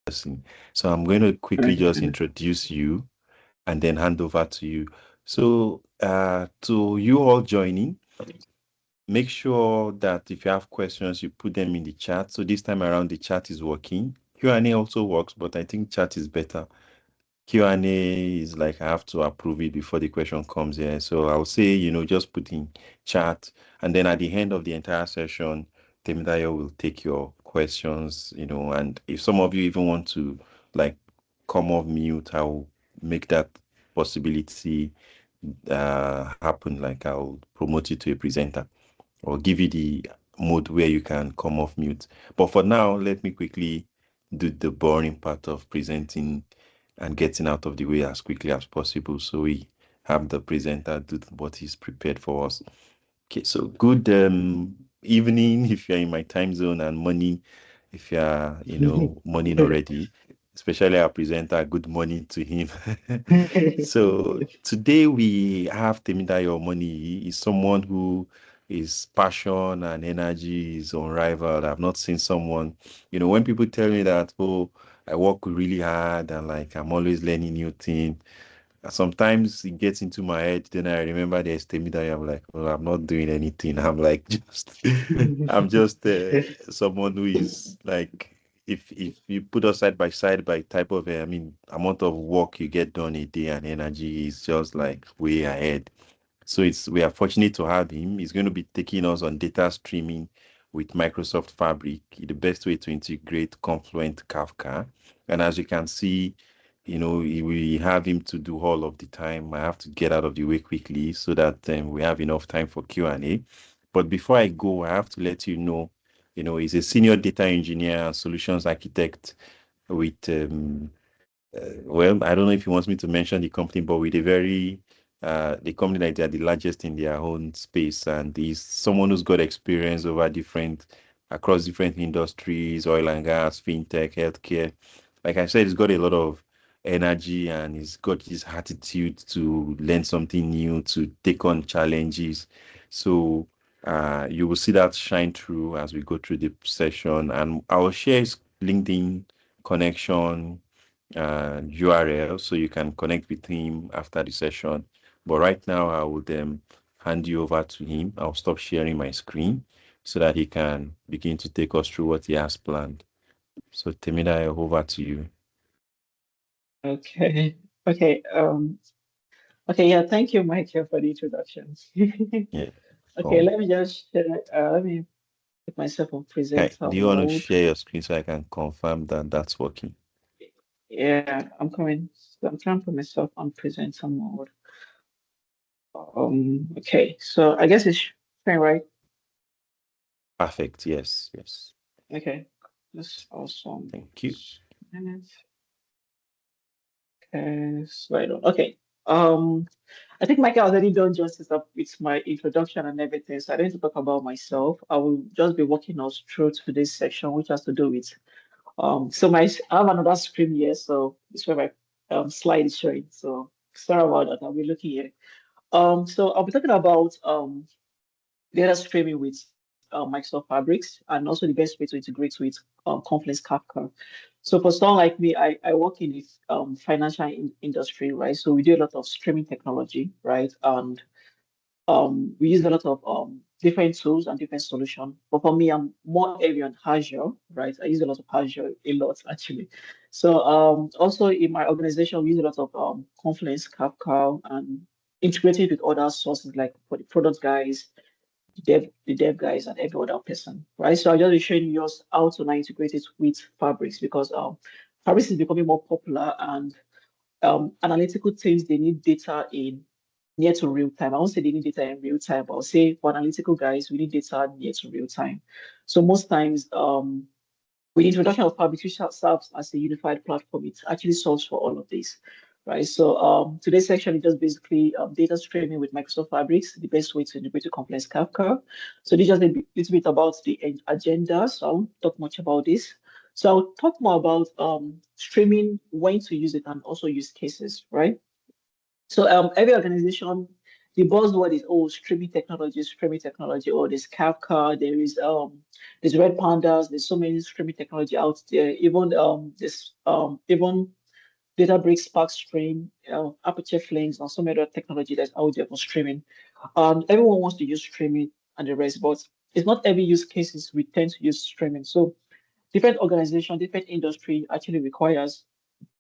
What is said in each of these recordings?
person. So I'm going to quickly just introduce you and then hand over to you. So to you all joining, make sure that if you have questions, you put them in the chat. So this time around, the chat is working. Q&A also works, but I think chat is better. Q&A is like I have to approve it before the question comes here. So I'll say, just put in chat. And then at the end of the entire session, Temidayo will take your questions, and if some of you even want to like come off mute, I'll make that possibility happen. Like I'll promote you to a presenter or give you the mode where you can come off mute. But for now, let me quickly do the boring part of presenting and getting out of the way as quickly as possible so we have the presenter do what he's prepared for us. Okay, so good evening if you're in my time zone, and morning if you're, morning already. Especially our presenter, good morning to him. So today we have Temidayo Omoniyi. He's someone who his passion and energy is unrivaled. I've not seen someone, when people tell me that, oh, I work really hard and like I'm always learning new things. Sometimes it gets into my head, then I remember there's Temidayo. I'm like, well, I'm not doing anything. I'm like I'm just someone who is like, if you put us side by type of amount of work you get done a day and energy is just like way ahead. So we are fortunate to have him. He's going to be taking us on data streaming with Microsoft Fabric, the best way to integrate Confluent Kafka. And as you can see, we have him to do all of the time. I have to get out of the way quickly so that we have enough time for Q&A. But before I go, I have to let you know, he's a senior data engineer and solutions architect with well, I don't know if he wants me to mention the company, but with a very the company that they are the largest in their own space, and he's someone who's got experience across different industries, oil and gas, fintech, healthcare. Like I said, he's got a lot of energy and he's got this attitude to learn something new, to take on challenges. So you will see that shine through as we go through the session, and I will share his LinkedIn connection URL so you can connect with him after the session. But right now, I would hand you over to him. I'll stop sharing my screen so that he can begin to take us through what he has planned. So, Temidayo, over to you. Okay. Okay. Okay. Yeah. Thank you, Michael, for the introduction. Yeah. Okay. Let me just share. Let me put myself on presenter Do you want to mode. share your screen so I can confirm that that's working? Yeah, I'm coming. So I'm trying to put myself on presenter mode. Okay. So I guess it's fine, right? Perfect. Yes. Yes. Okay. That's awesome. Thank you. Minutes. Okay. Slide on. Okay. Um, I think Michael already done justice up with my introduction and everything, so I don't need to talk about myself. I will just be walking us through today's section, which has to do with I have another screen here, so this is where my slide is showing. So sorry about that. I'll be looking here. So I'll be talking about data streaming with Microsoft Fabrics and also the best way to integrate with Confluent Kafka. So for someone like me, I work in the financial industry, right? So we do a lot of streaming technology, right? And we use a lot of different tools and different solutions. But for me, I'm more heavy on Azure, right? I use a lot of Azure, a lot actually. So also in my organization, we use a lot of Confluence, Kafka, and integrated with other sources like for the product guys, the dev guys, and every other person, right? So I'll just be showing you how to now integrate it with Fabrics because Fabrics is becoming more popular and analytical teams they need data in near to real time. I won't say they need data in real time, but I'll say for analytical guys, we need data near to real time. So most times, with the introduction of Fabric, which serves as a unified platform, it actually solves for all of this, right? So today's section is just basically data streaming with Microsoft Fabrics, the best way to integrate to Confluent Kafka. So this is just a little bit about the agenda, so I won't talk much about this. So I'll talk more about streaming, when to use it, and also use cases, right? So every organization the buzzword is streaming technology, or there's Kafka, there's Red Pandas, there's so many streaming technology out there. Even this even Databricks, Spark Stream, Aperture Flames, and some other technology that's out there for streaming. Everyone wants to use streaming and the rest, but it's not every use cases we tend to use streaming. So different organization, different industry actually requires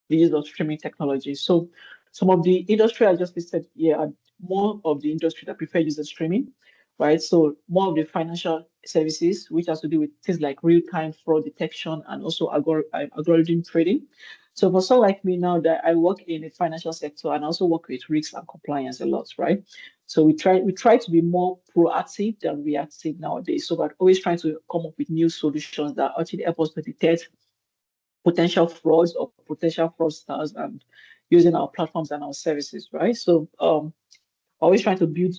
the use of streaming technology. So some of the industry I just listed here are more of the industry that prefer using streaming, right? So more of the financial services, which has to do with things like real-time fraud detection and also algorithm trading. So for someone like me now that I work in the financial sector and also work with risks and compliance a lot, right? So we try to be more proactive than reactive nowadays. So we're always trying to come up with new solutions that actually help us to detect potential frauds or potential fraudsters and using our platforms and our services, right? So always trying to build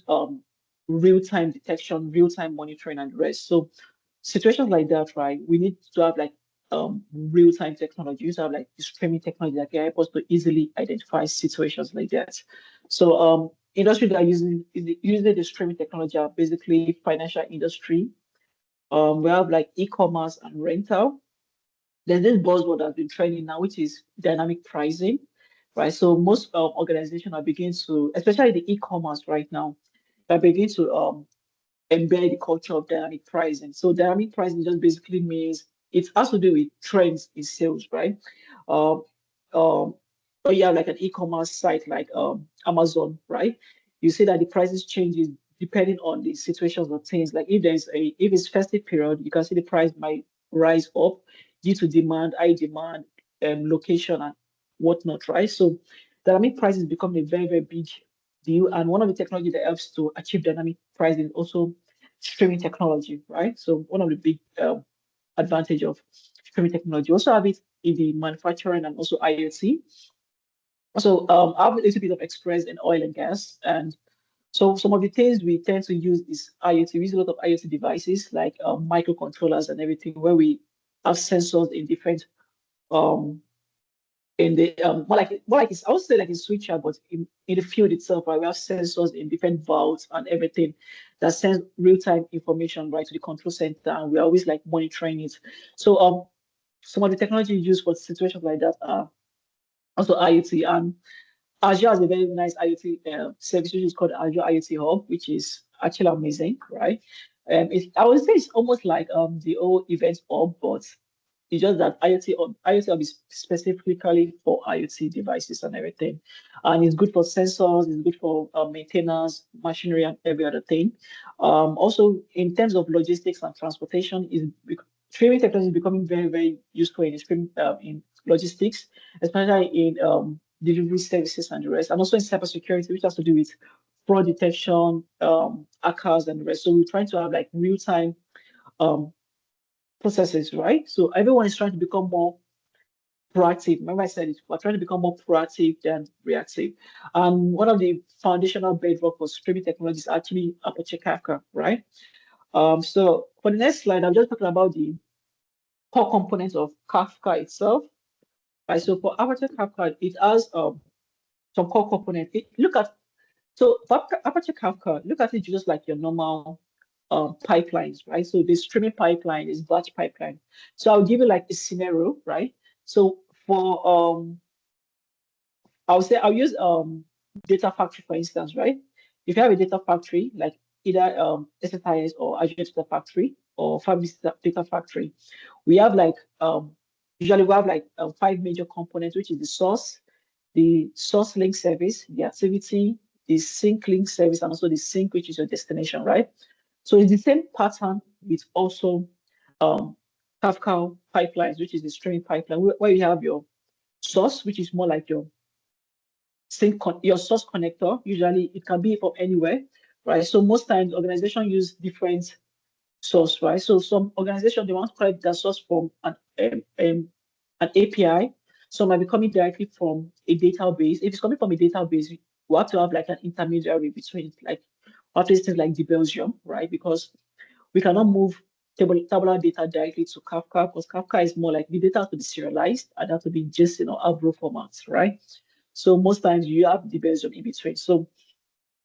real-time detection, real-time monitoring and the rest. So situations like that, right? We need to have like real-time technology. We have like streaming technology that can help us to easily identify situations like that. So industry that are using the streaming technology are basically financial industry. We have like e-commerce and rental. There's this buzzword that's been trending now, which is dynamic pricing, right? So most organizations are beginning to, especially the e-commerce right now, are beginning to embed the culture of dynamic pricing. So dynamic pricing just basically means it has to do with trends in sales, right? Um, um, or you have like an e-commerce site like Amazon, right? You see that the prices changes depending on the situations of things. Like if it's festive period, you can see the price might rise up due to demand, high demand, location and whatnot, right? So dynamic pricing is becoming a very, very big deal. And one of the technology that helps to achieve dynamic pricing is also streaming technology, right? So one of the big advantage of streaming technology. We also have it in the manufacturing and also IoT. So I have a little bit of experience in oil and gas, and so some of the things we tend to use is IoT. We use a lot of IoT devices like microcontrollers and everything, where we have sensors in different um in the more like it's, I would say like a switcher, but in the field itself, right, we have sensors in different valves and everything that sends real-time information right to the control center, and we're always like monitoring it. So some of the technology used for situations like that are also IoT, and Azure has a very nice IoT service which is called Azure IoT Hub, which is actually amazing, right? I would say it's almost like the old event hub, but it's just that IoT Hub is specifically for IoT devices and everything. And it's good for sensors, it's good for maintenance, machinery, and every other thing. Also, in terms of logistics and transportation, streaming technology is becoming very, very useful in logistics, especially in delivery services and the rest, and also in cybersecurity, which has to do with fraud detection, hackers, and the rest. So we're trying to have like real-time um, processes, right? So everyone is trying to become more proactive. Remember, I said it, we're trying to become more proactive than reactive. And one of the foundational bedrock for streaming technology is actually Apache Kafka, right? So for the next slide, I'm just talking about the core components of Kafka itself, right? So for Apache Kafka, it has some core components. For Apache Kafka, look at it just like your normal pipelines, right? So the streaming pipeline is batch pipeline. So I'll give you like a scenario, right? So for I'll use data factory for instance, right? If you have a data factory like either SSIS or Azure Data Factory or Fabric Data Factory, we have like usually we have like five major components, which is the source link service, the activity, the sync link service, and also the sync, which is your destination, right? So it's the same pattern with also um, Kafka pipelines, which is the streaming pipeline, where you have your source, which is more like your your source connector. Usually it can be from anywhere, right? So most times organizations use different source, right? So some organizations they want to collect their source from an API. Some might be coming directly from a database. If it's coming from a database, we have to have like an intermediary between like what is things like the Belgium, right? Because we cannot move tabular data directly to Kafka because Kafka is more like the data has to be serialized and have to be JSON or Avro formats, right? So most times you have the Belgium in between. So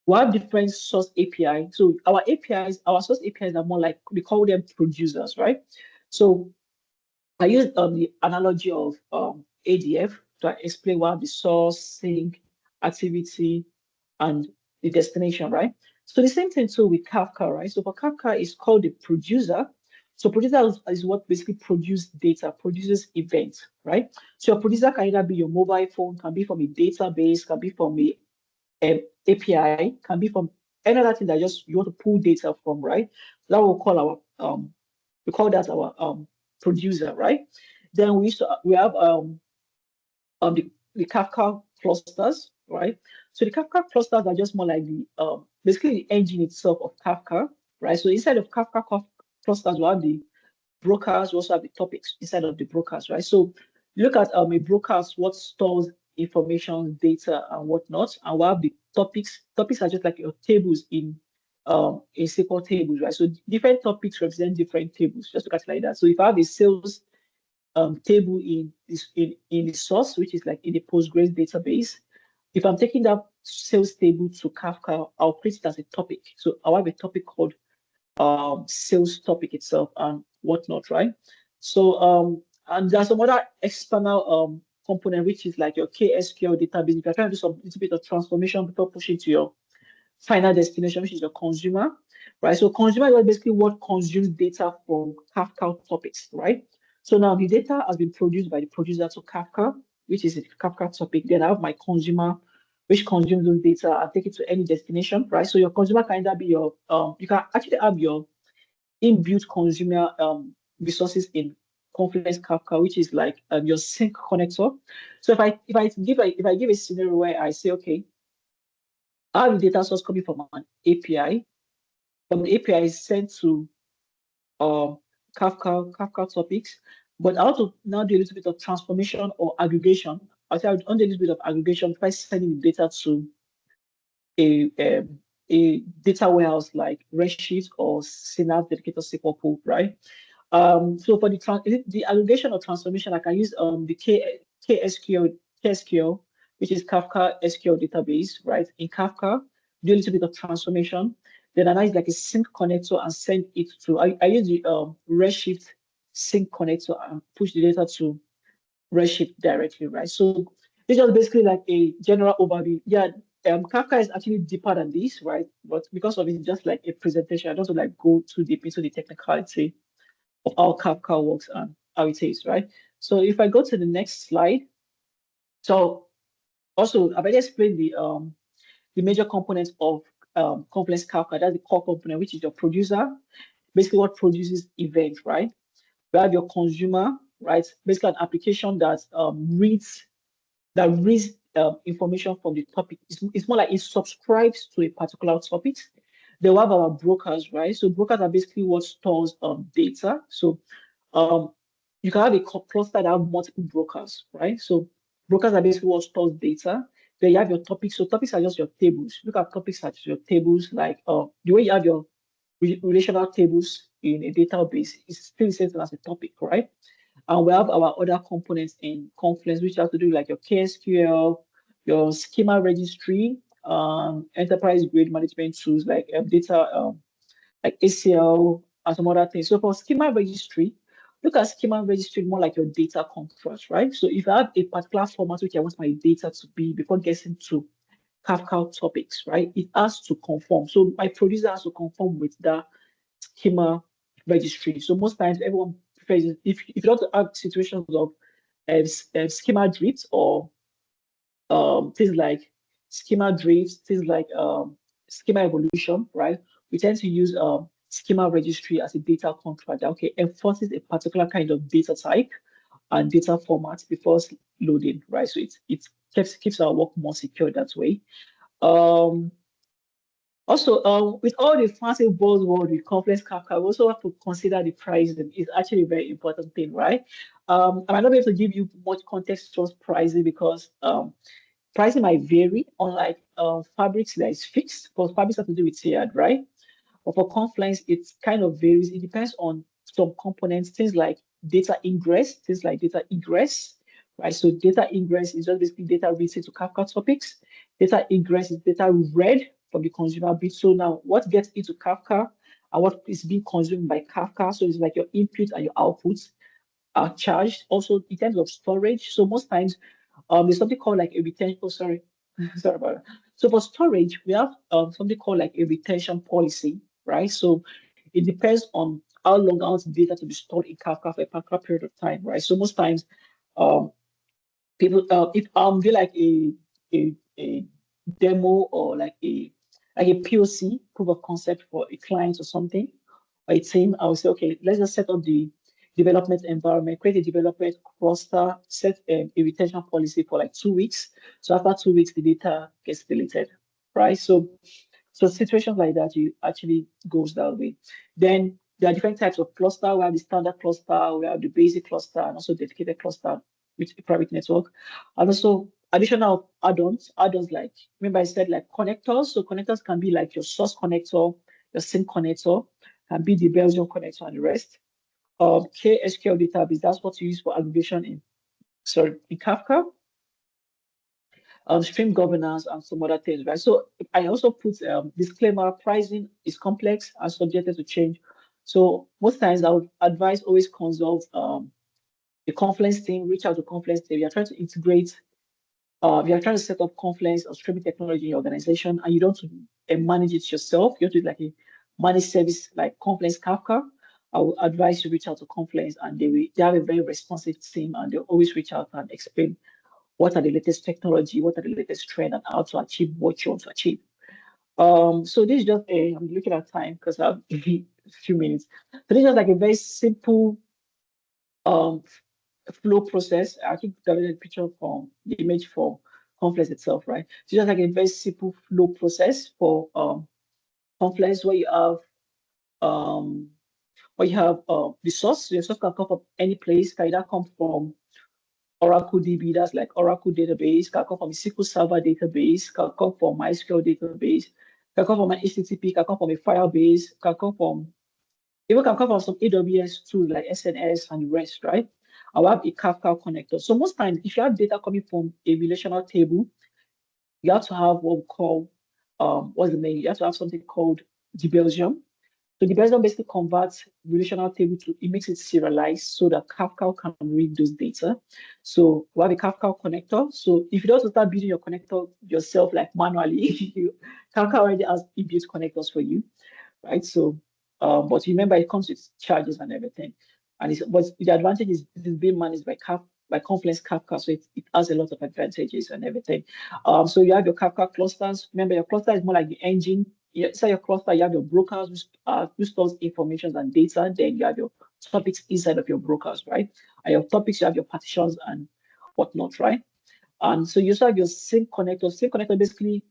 We have different source API. So our APIs, our source APIs are more like, we call them producers, right? So I use the analogy of ADF to explain what the source, sink, activity, and the destination, right? So the same thing too with Kafka, right? So for Kafka, it's called the producer. So producer is what basically produces data, produces events, right? So your producer can either be your mobile phone, can be from a database, can be from a API, can be from any other thing that just you want to pull data from, right? So that we'll call our we call that our producer, right? Then we have the Kafka clusters, right? So the Kafka clusters are just more like the basically the engine itself of Kafka, right? So inside of Kafka clusters, we have the brokers, we also have the topics inside of the brokers, right? So look at a brokers, what stores information, data, and whatnot, and we have the topics. Topics are just like your tables in SQL tables, right? So different topics represent different tables. Just look at it like that. So if I have a sales table in the source, which is like in the Postgres database, if I'm taking that sales table to Kafka, I'll create it as a topic. So I'll have a topic called sales topic itself and whatnot, right? So and there's some other external component which is like your KSQL database. If you're trying to do some little bit of transformation before pushing to your final destination, which is your consumer, right? So consumer is basically what consumes data from Kafka topics, right? So now the data has been produced by the producer to Kafka, which is a Kafka topic. Then I have my consumer, which consumes those data. I take it to any destination, right? So your consumer can either be your, you can actually have your inbuilt consumer resources in Confluent Kafka, which is like your sync connector. So if I give a scenario where I say, okay, I have a data source coming from an API. From the API is sent to Kafka topics, but I want to now do a little bit of transformation or aggregation. I'll do a little bit of aggregation by sending the data to a um, a data warehouse like Redshift or Synapse dedicated SQL pool, right? So for the aggregation or transformation, I can use the KSQL, which is Kafka SQL database, right? In Kafka, do a little bit of transformation, then I use like a sync connector and send it to. I use the Redshift sync connector and push the data to Redshift directly, right? So this is basically like a general overview. Yeah, Kafka is actually deeper than this, right? But because of it's just like a presentation, I don't want to like go too deep into the technicality of how Kafka works and how it is, right? So if I go to the next slide, so also I've already explained the major components of complex Kafka. That's the core component, which is your producer, basically what produces event, right? We have your consumer, right? Basically an application that reads information from the topic. It's more like it subscribes to a particular topic. Then we have our brokers, right? So brokers are basically what stores data. So um, you can have a cluster that have multiple brokers, right? So brokers are basically what stores data. Then you have your topics. So topics are just your tables. Look at topics as your tables, like the way you have your relational tables in a database is still the same thing as a topic, right? And we have our other components in Confluence, which have to do like your KSQL, your schema registry, enterprise grade management tools like data, like ACL, and some other things. So for schema registry, look at schema registry more like your data contract, right? So if I have a particular format which I want my data to be before getting to Kafka topics, right? It has to conform. So my producer has to conform with that schema registry. So most times everyone prefers if you don't have situations of schema drifts or things like schema drifts, things like schema evolution, right? We tend to use schema registry as a data contract that enforces a particular kind of data type and data format before loading, right? So keeps our work more secure that way. Um, Also, with all the fancy buzzword with complex Kafka, we also have to consider the pricing. It's actually a very important thing, right? I might not be able to give you much context towards pricing because pricing might vary, unlike fabrics that is fixed, because fabrics have to do with TIAD, right? But for Confluence, it kind of varies. It depends on some components, things like data ingress, things like data egress, right? So data ingress is just basically data written to Kafka topics. Data egress is data read from the consumer bit. So now what gets into Kafka and what is being consumed by Kafka. So it's like your input and your outputs are charged. Also in terms of storage. So most times there's something called like a retention. Oh, sorry. Sorry about that. So for storage, we have something called like a retention policy, right? So it depends on how long I want the data to be stored in Kafka for a particular period of time, right? So most times, um, people if do like a demo or like a POC, proof of concept for a client or something or a team, I would say, okay, let's just set up the development environment, create a development cluster, set a retention policy for like 2 weeks. So after 2 weeks, the data gets deleted, right? So situations like that, you actually goes that way. Then there are different types of cluster. We have the standard cluster, we have the basic cluster, and also dedicated cluster with a private network. And also additional add-ons, like, remember I said like connectors. So connectors can be like your source connector, your sync connector, can be the Belgium connector and the rest. KSQL database, that's what you use for aggregation in Kafka. Stream governance and some other things, right? So I also put disclaimer: pricing is complex and subjected to change. So most times I would advise always consult the Confluence team, reach out to Confluence team. You're trying to integrate, you're trying to set up Confluence or streaming technology in your organization, and you don't manage it yourself. You have to do like a managed service like Confluence Kafka. I would advise you reach out to Confluence, and they have a very responsive team, and they'll always reach out and explain what are the latest technology, what are the latest trend, and how to achieve what you want to achieve. So this is just I'm looking at time because I have a few minutes. So this is just like a very simple um flow process. I think the picture from the image for Confluence itself, right? So just like a very simple flow process for Confluence where um you have the source. Your source can come from any place, can either come from Oracle DB, that's like Oracle database, can come from a SQL Server database, can come from MySQL database, can come from an HTTP, can come from a Firebase, even can come from some AWS tools like SNS and the rest, right? I will have a Kafka connector. So most times, if you have data coming from a relational table, you have to have what we call, what's the name? You have to have something called the Belgium. So the Belgium basically converts relational table it makes it serialized so that Kafka can read those data. So we have a Kafka connector. So if you don't start building your connector yourself, like manually, Kafka already has inbuilt connectors for you, right? So, but remember, it comes with charges and everything. But the advantage is it is being managed by Confluence Kafka, so it has a lot of advantages and everything. So you have your Kafka clusters. Remember, your cluster is more like the engine. Inside your cluster, you have your brokers who stores information and data. Then you have your topics inside of your brokers, right? And your topics, you have your partitions and whatnot, right? And so you also have your sync connector. Sync connector basically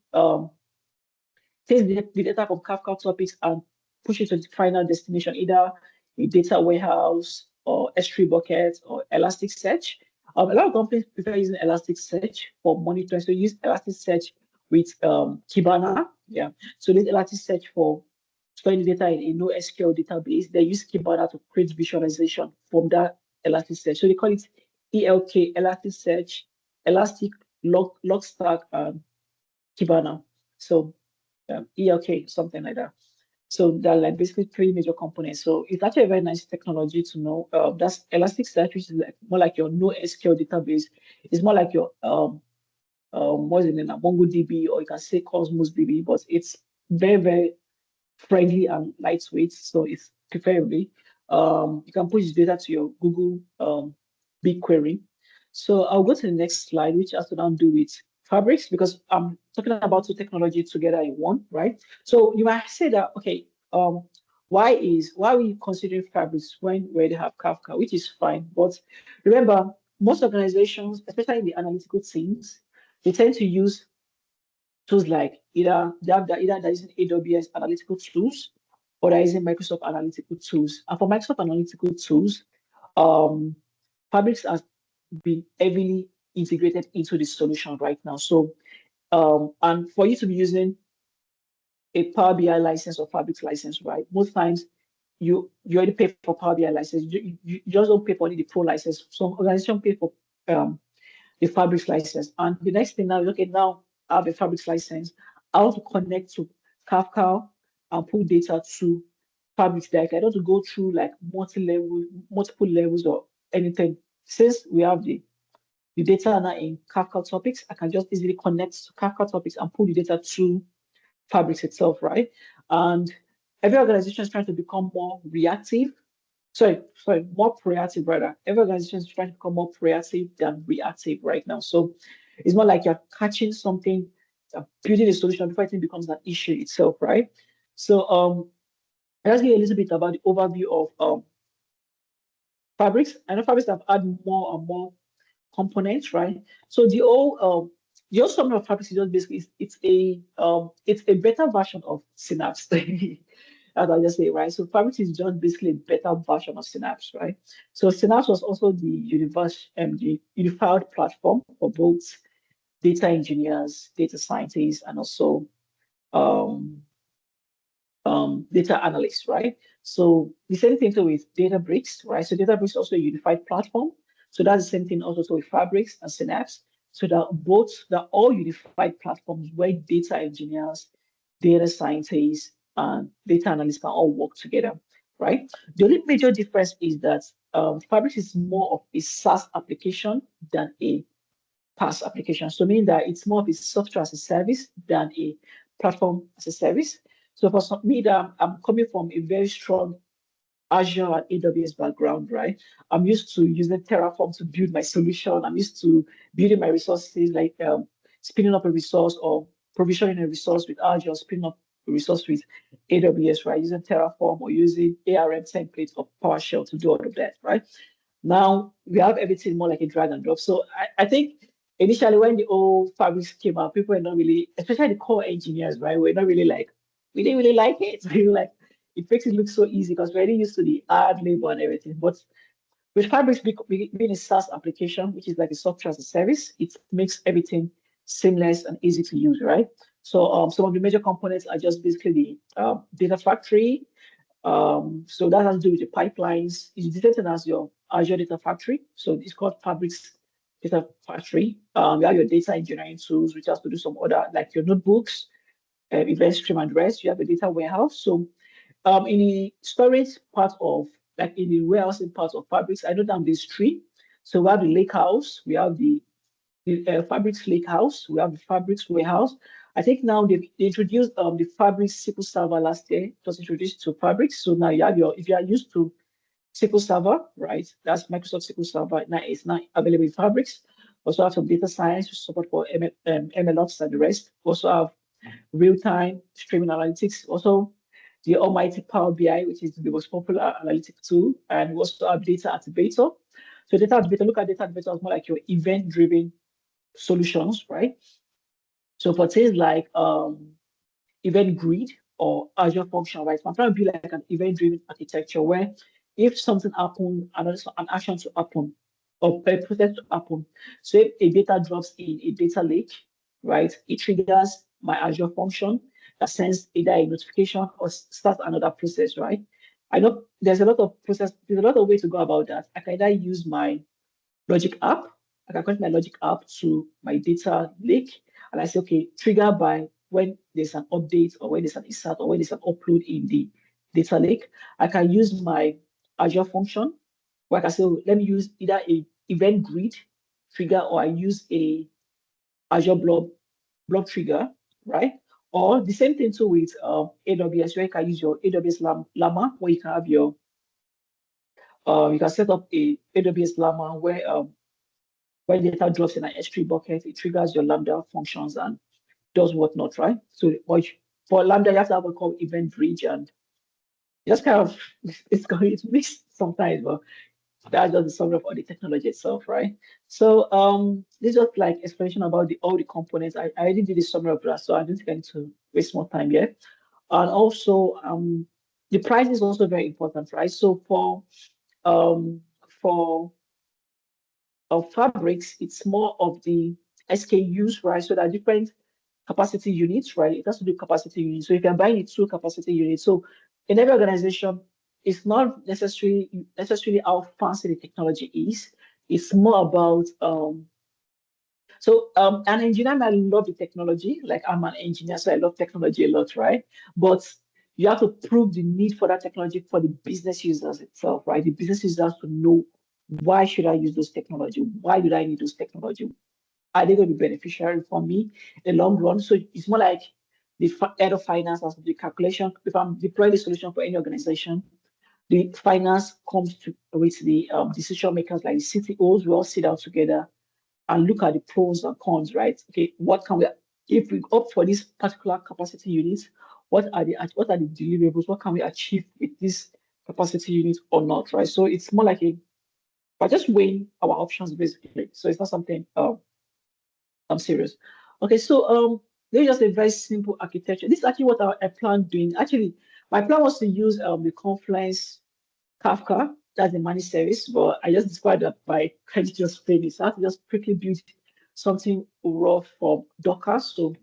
takes the data from Kafka topics and push it to the final destination, either a data warehouse or S3 bucket or Elasticsearch. A lot of companies prefer using Elasticsearch for monitoring. So you use Elasticsearch with Kibana. Yeah. So use Elasticsearch for storing the data in a NoSQL database. They use Kibana to create visualization from that Elasticsearch. So they call it ELK, Elasticsearch, Elastic Logstash, and Kibana. So ELK, something like that. So there are like basically three major components. So it's actually a very nice technology to know. That's Elasticsearch, which is like more like your NoSQL database. It's more like your what's the name, MongoDB, or you can say Cosmos DB, but it's very, very friendly and lightweight. So it's preferably you can push data to your Google BigQuery. So I'll go to the next slide, which has to now do with fabrics, because I'm talking about two technologies together in one, right? So you might say that, okay, why are we considering fabrics when we already have Kafka, which is fine. But remember, most organizations, especially in the analytical teams, they tend to use tools like either they're using AWS analytical tools or they're using Microsoft analytical tools. And for Microsoft analytical tools, um, Fabrics has been heavily integrated into the solution right now. So, and for you to be using a Power BI license or Fabrics license, right? Most times you already pay for Power BI license. You just don't pay for only the Pro license. Some organizations pay for the Fabrics license. And the next thing now is, okay, now I have a Fabrics license. how to connect to Kafka and pull data to Fabric. Like I don't have to go through like multiple levels or anything. Since we have the data now in Kafka topics, I can just easily connect to Kafka topics and pull the data to Fabrics itself, right? And every organization is trying to become more reactive. More proactive rather. Every organization is trying to become more proactive than reactive right now. So it's more like you're catching something, building a solution before it becomes an issue itself, right? So let's give you a little bit about the overview of Fabrics. I know Fabrics have added more and more components, right? So the whole summary of Fabrics is just basically it's a better version of Synapse. As I just say, right? So Fabrics is just basically a better version of Synapse, right? So Synapse was also the unified platform for both data engineers, data scientists, and also um, data analysts, right? So the same thing too with Databricks, right? So Databricks is also a unified platform. So that's the same thing also with Fabrics and Synapse. So they're all unified platforms where data engineers, data scientists, and data analysts can all work together, right? The only major difference is that Fabrics is more of a SaaS application than a PaaS application. So meaning that it's more of a software as a service than a platform as a service. So for me, that I'm coming from a very strong Azure and AWS background, right? I'm used to using Terraform to build my solution. I'm used to building my resources, like spinning up a resource or provisioning a resource with Azure, spinning up a resource with AWS, right? Using Terraform or using ARM templates or PowerShell to do all of that, right? Now we have everything more like a drag and drop. So I think initially when the old fabrics came out, people were not really, especially the core engineers, right? We're not really like, we didn't really like it. We were like, it makes it look so easy because we're already used to the hard labor and everything. But with Fabrics being a SaaS application, which is like a software as a service, it makes everything seamless and easy to use, right? So some of the major components are just basically the data factory, so that has to do with the pipelines. It's the same thing as your Azure Data Factory. So it's called Fabrics Data Factory. You have your data engineering tools, which has to do some other, like your notebooks, Eventstream and rest. You have a data warehouse. So in the storage part of, like in the warehousing part of Fabrics, I know that there's three. So we have the lake house, we have the Fabrics Lakehouse. We have the Fabrics Warehouse. I think now they introduced the Fabrics SQL Server last year. It was introduced to Fabrics. So now you have if you are used to SQL Server, right? That's Microsoft SQL Server. Now it's not available in Fabrics. Also have some data science support for MLOps and the rest. Also have real-time streaming analytics. Also the almighty Power BI, which is the most popular analytic tool. And we also have data activator. So data activator, look at data activator as more like your event-driven solutions, right? So for things like event grid or Azure function, right? So I'm trying to build like an event-driven architecture where if something happens, an action to happen or a process to happen. So if a data drops in a data lake, right, it triggers my Azure function that sends either a notification or starts another process, right? I know there's a lot of ways to go about that. I can either use my Logic app. I can connect my Logic app to my data lake, and I say, okay, trigger by when there's an update or when there's an insert or when there's an upload in the data lake. I can use my Azure function where I can say, oh, let me use either a event grid trigger or I use a Azure blob trigger, right? Or the same thing too with AWS, where you can use your AWS Llama, where you can have you can set up a AWS Llama where when data drops in an S3 bucket, it triggers your Lambda functions and does whatnot, right? So for Lambda, you have to have a called event bridge, and just kind of it's mixed sometimes, but that's just the summary of all the technology itself, right? So this is just like explanation about all the components. I already did a summary of that, so I don't think I need to waste more time here. And also the price is also very important, right? So um for fabrics, it's more of the SKUs, right? So there are different capacity units, right? It has to do capacity units. So you can buy it two capacity units. So in every organization, it's not necessarily how fancy the technology is. It's more about So an engineer might love the technology, like I'm an engineer, so I love technology a lot, right? But you have to prove the need for that technology for the business users itself, right? The business users to know, why should I use those technology? Why do I need those technology? Are they going to be beneficiary for me in the long run? So it's more like the head of finance as the calculation. If I'm deploying the solution for any organization, the finance comes to with the decision makers like the CTOs. We all sit down together and look at the pros and cons, right? Okay, what can we, if we opt for this particular capacity unit, what are the deliverables? What can we achieve with this capacity unit or not, right? So it's more like we're just weighing our options basically. So it's not something I'm serious. Okay, so this is just a very simple architecture. This is actually what I plan doing. Actually, my plan was to use the Confluent Kafka, that's the managed service, but I just discovered that my credit just failed. So I had to just quickly build something raw from Docker. So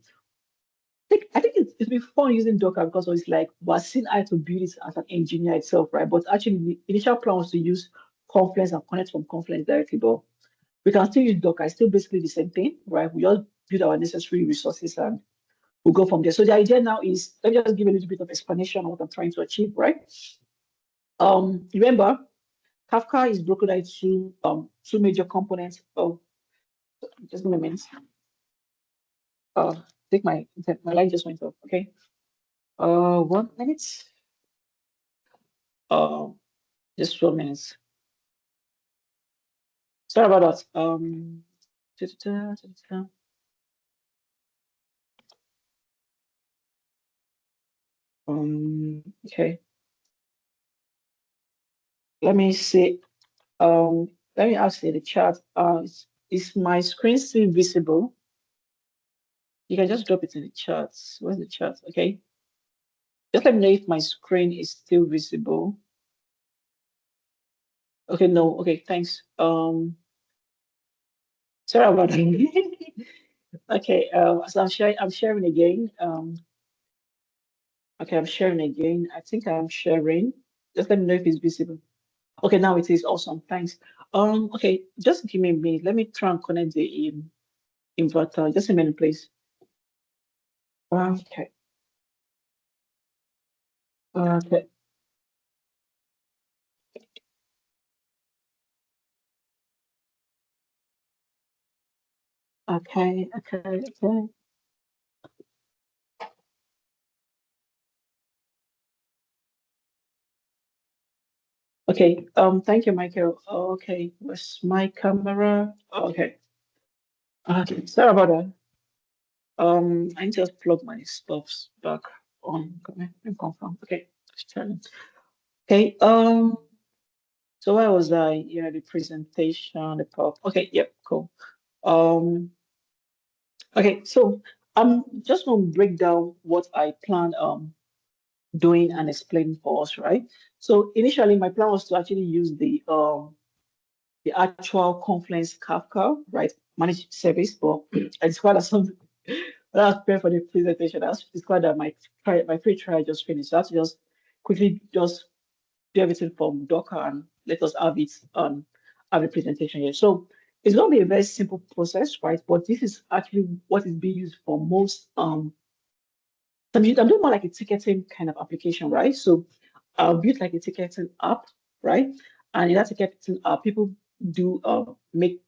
I think it's been fun using Docker because it's like we're seeing I had to build it as an engineer itself, right? But actually, the initial plan was to use Confluence and connect from Confluence directly. But we can still use Docker. It's still basically the same thing, right? We just build our necessary resources and we'll go from there. So the idea now is, let me just give a little bit of explanation on what I'm trying to achieve, right? Remember, Kafka is broken into two major components. Oh, just give me a minute. Uh, take my light just went off. Okay. 1 minute. Uh, just 4 minutes. Sorry about that. Da, da, da, da, da. Okay. Let me see. Let me ask you the chat. Is my screen still visible? You can just drop it in the chat. Where's the chat? Okay. Just let me know if my screen is still visible. Okay, no. Okay, thanks. Sorry about that. Okay, so I'm sharing again. Okay, I'm sharing again. I think I'm sharing. Just let me know if it's visible. Okay, now it is awesome. Thanks. Okay, just give me a minute. Let me try and connect the inverter. Just a minute, please. Okay. Okay. Okay. Okay. Okay. Okay. Thank you, Michael. Okay. Where's my camera? Okay. Okay. Sorry about that. I need to just plug my stuffs back on. Okay. Confirm. Okay. Just checking. Okay. So where was I? Yeah, the presentation, the pop. Okay. Yep. Cool. Um. Okay. So I'm just going to break down what I plan doing and explain for us, right? So initially, my plan was to actually use the actual Confluence Kafka, right, managed service, but I discovered that something when I was preparing for the presentation, I discovered that my free trial just finished. So I had to just quickly just do everything from Docker and let us have it have a presentation here. So it's going to be a very simple process, right? But this is actually what is being used for most I'm doing more like a ticketing kind of application, right? So I'll build like a ticketing app, right? And in that ticketing app, people do make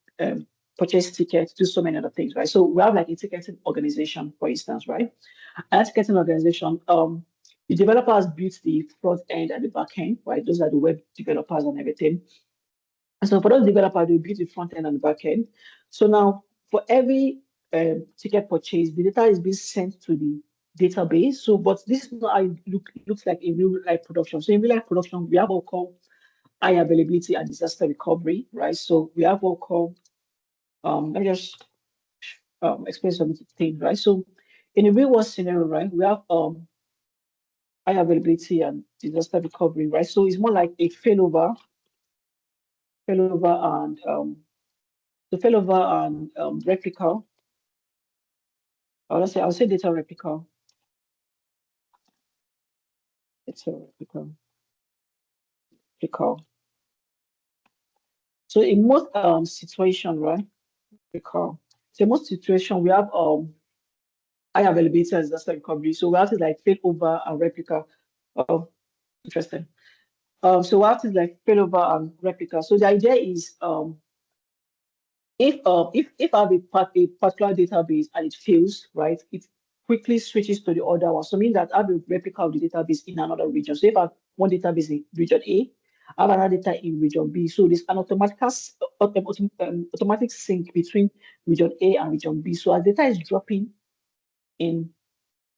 purchase tickets, do so many other things, right? So we have like a ticketing organization, for instance, right? And that ticketing organization, the developers built the front end and the back end, right? Those are the web developers and everything. And so for those developers, they build the front end and the back end. So now for every ticket purchase, the data is being sent to the database. So, but this is not how it looks like in real life production. So in real life production, we have what we call high availability and disaster recovery, right? So we have what we call, let me just explain some things, right? So in a real world scenario, right, we have high availability and disaster recovery, right? So it's more like a failover and replica. I'll say data replica. It's a replica. So in most situation, right? Replica. So most situation we have high availability and disaster recovery. So we have things like failover and replica. Interesting. So we have things like failover and replica. So the idea is if I have a particular database and it fails, right, it quickly switches to the other one. So means that I have a replica of the database in another region. So if I have one database in region A, I have another data in region B. So there's an automatic sync between region A and region B. So as data is dropping in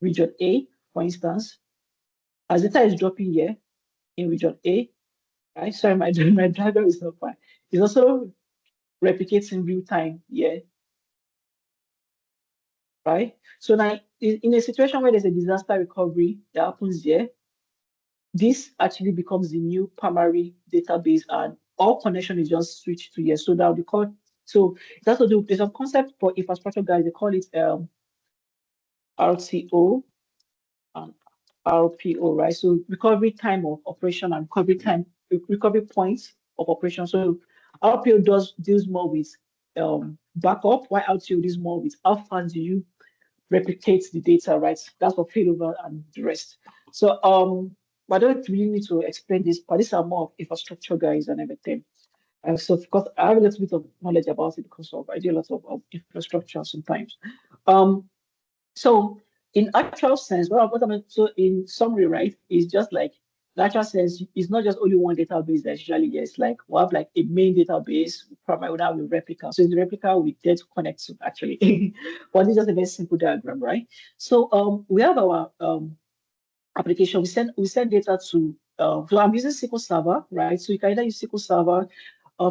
region A, for instance, as data is dropping here in region A, right? Sorry, my driver is not fine. It's also replicating real time here, right? So now in a situation where there's a disaster recovery that happens here, this actually becomes the new primary database and all connection is just switched to here. So that we call, so that's what there's a concept for infrastructure guys, they call it RTO and RPO, right? So recovery time of operation and recovery points of operation. So RPO deals more with backup, while RTO deals more with how fast do you replicate the data, right? That's for failover and the rest. So I don't really need to explain this, but these are more of infrastructure guys and everything. So of course I have a little bit of knowledge about it because I do a lot of infrastructure sometimes. So in actual sense, what I mean, so in summary, right, is just like the actual sense it's not just only one database that's usually there. It's like we have like a main database, probably would have a replica. So in the replica we get to connect to actually. But it's just a very simple diagram, right? So we have our application, we send data to so I'm using SQL Server, right? So you can either use SQL Server.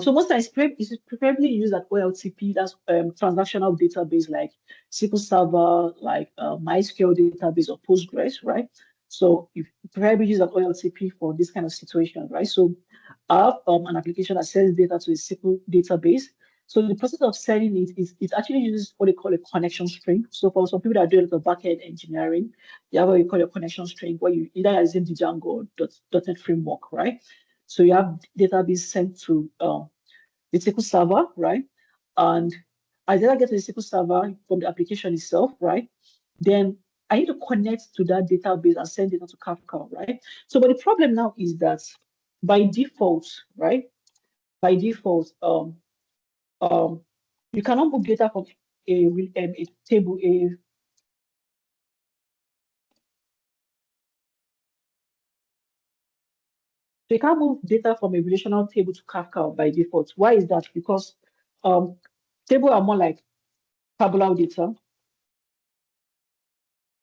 So most times it's preferably used at OLTP, that's transactional database like SQL Server, like MySQL database or Postgres, right? So you preferably use at OLTP for this kind of situation, right? So I have an application that sends data to a SQL database. So the process of sending it actually uses what they call a connection string. So for some people that do a lot of backend engineering, you have what you call your connection string, where you either using the Django or .NET framework, right? So you have database sent to the SQL server, right? And as data gets to the SQL server from the application itself, right? Then I need to connect to that database and send data to Kafka, right? So, but the problem now is that by default, right? By default, um, you cannot move data from a table, so you can't move data from a relational table to Kafka by default. Why is that? Because um, table are more like tabular data.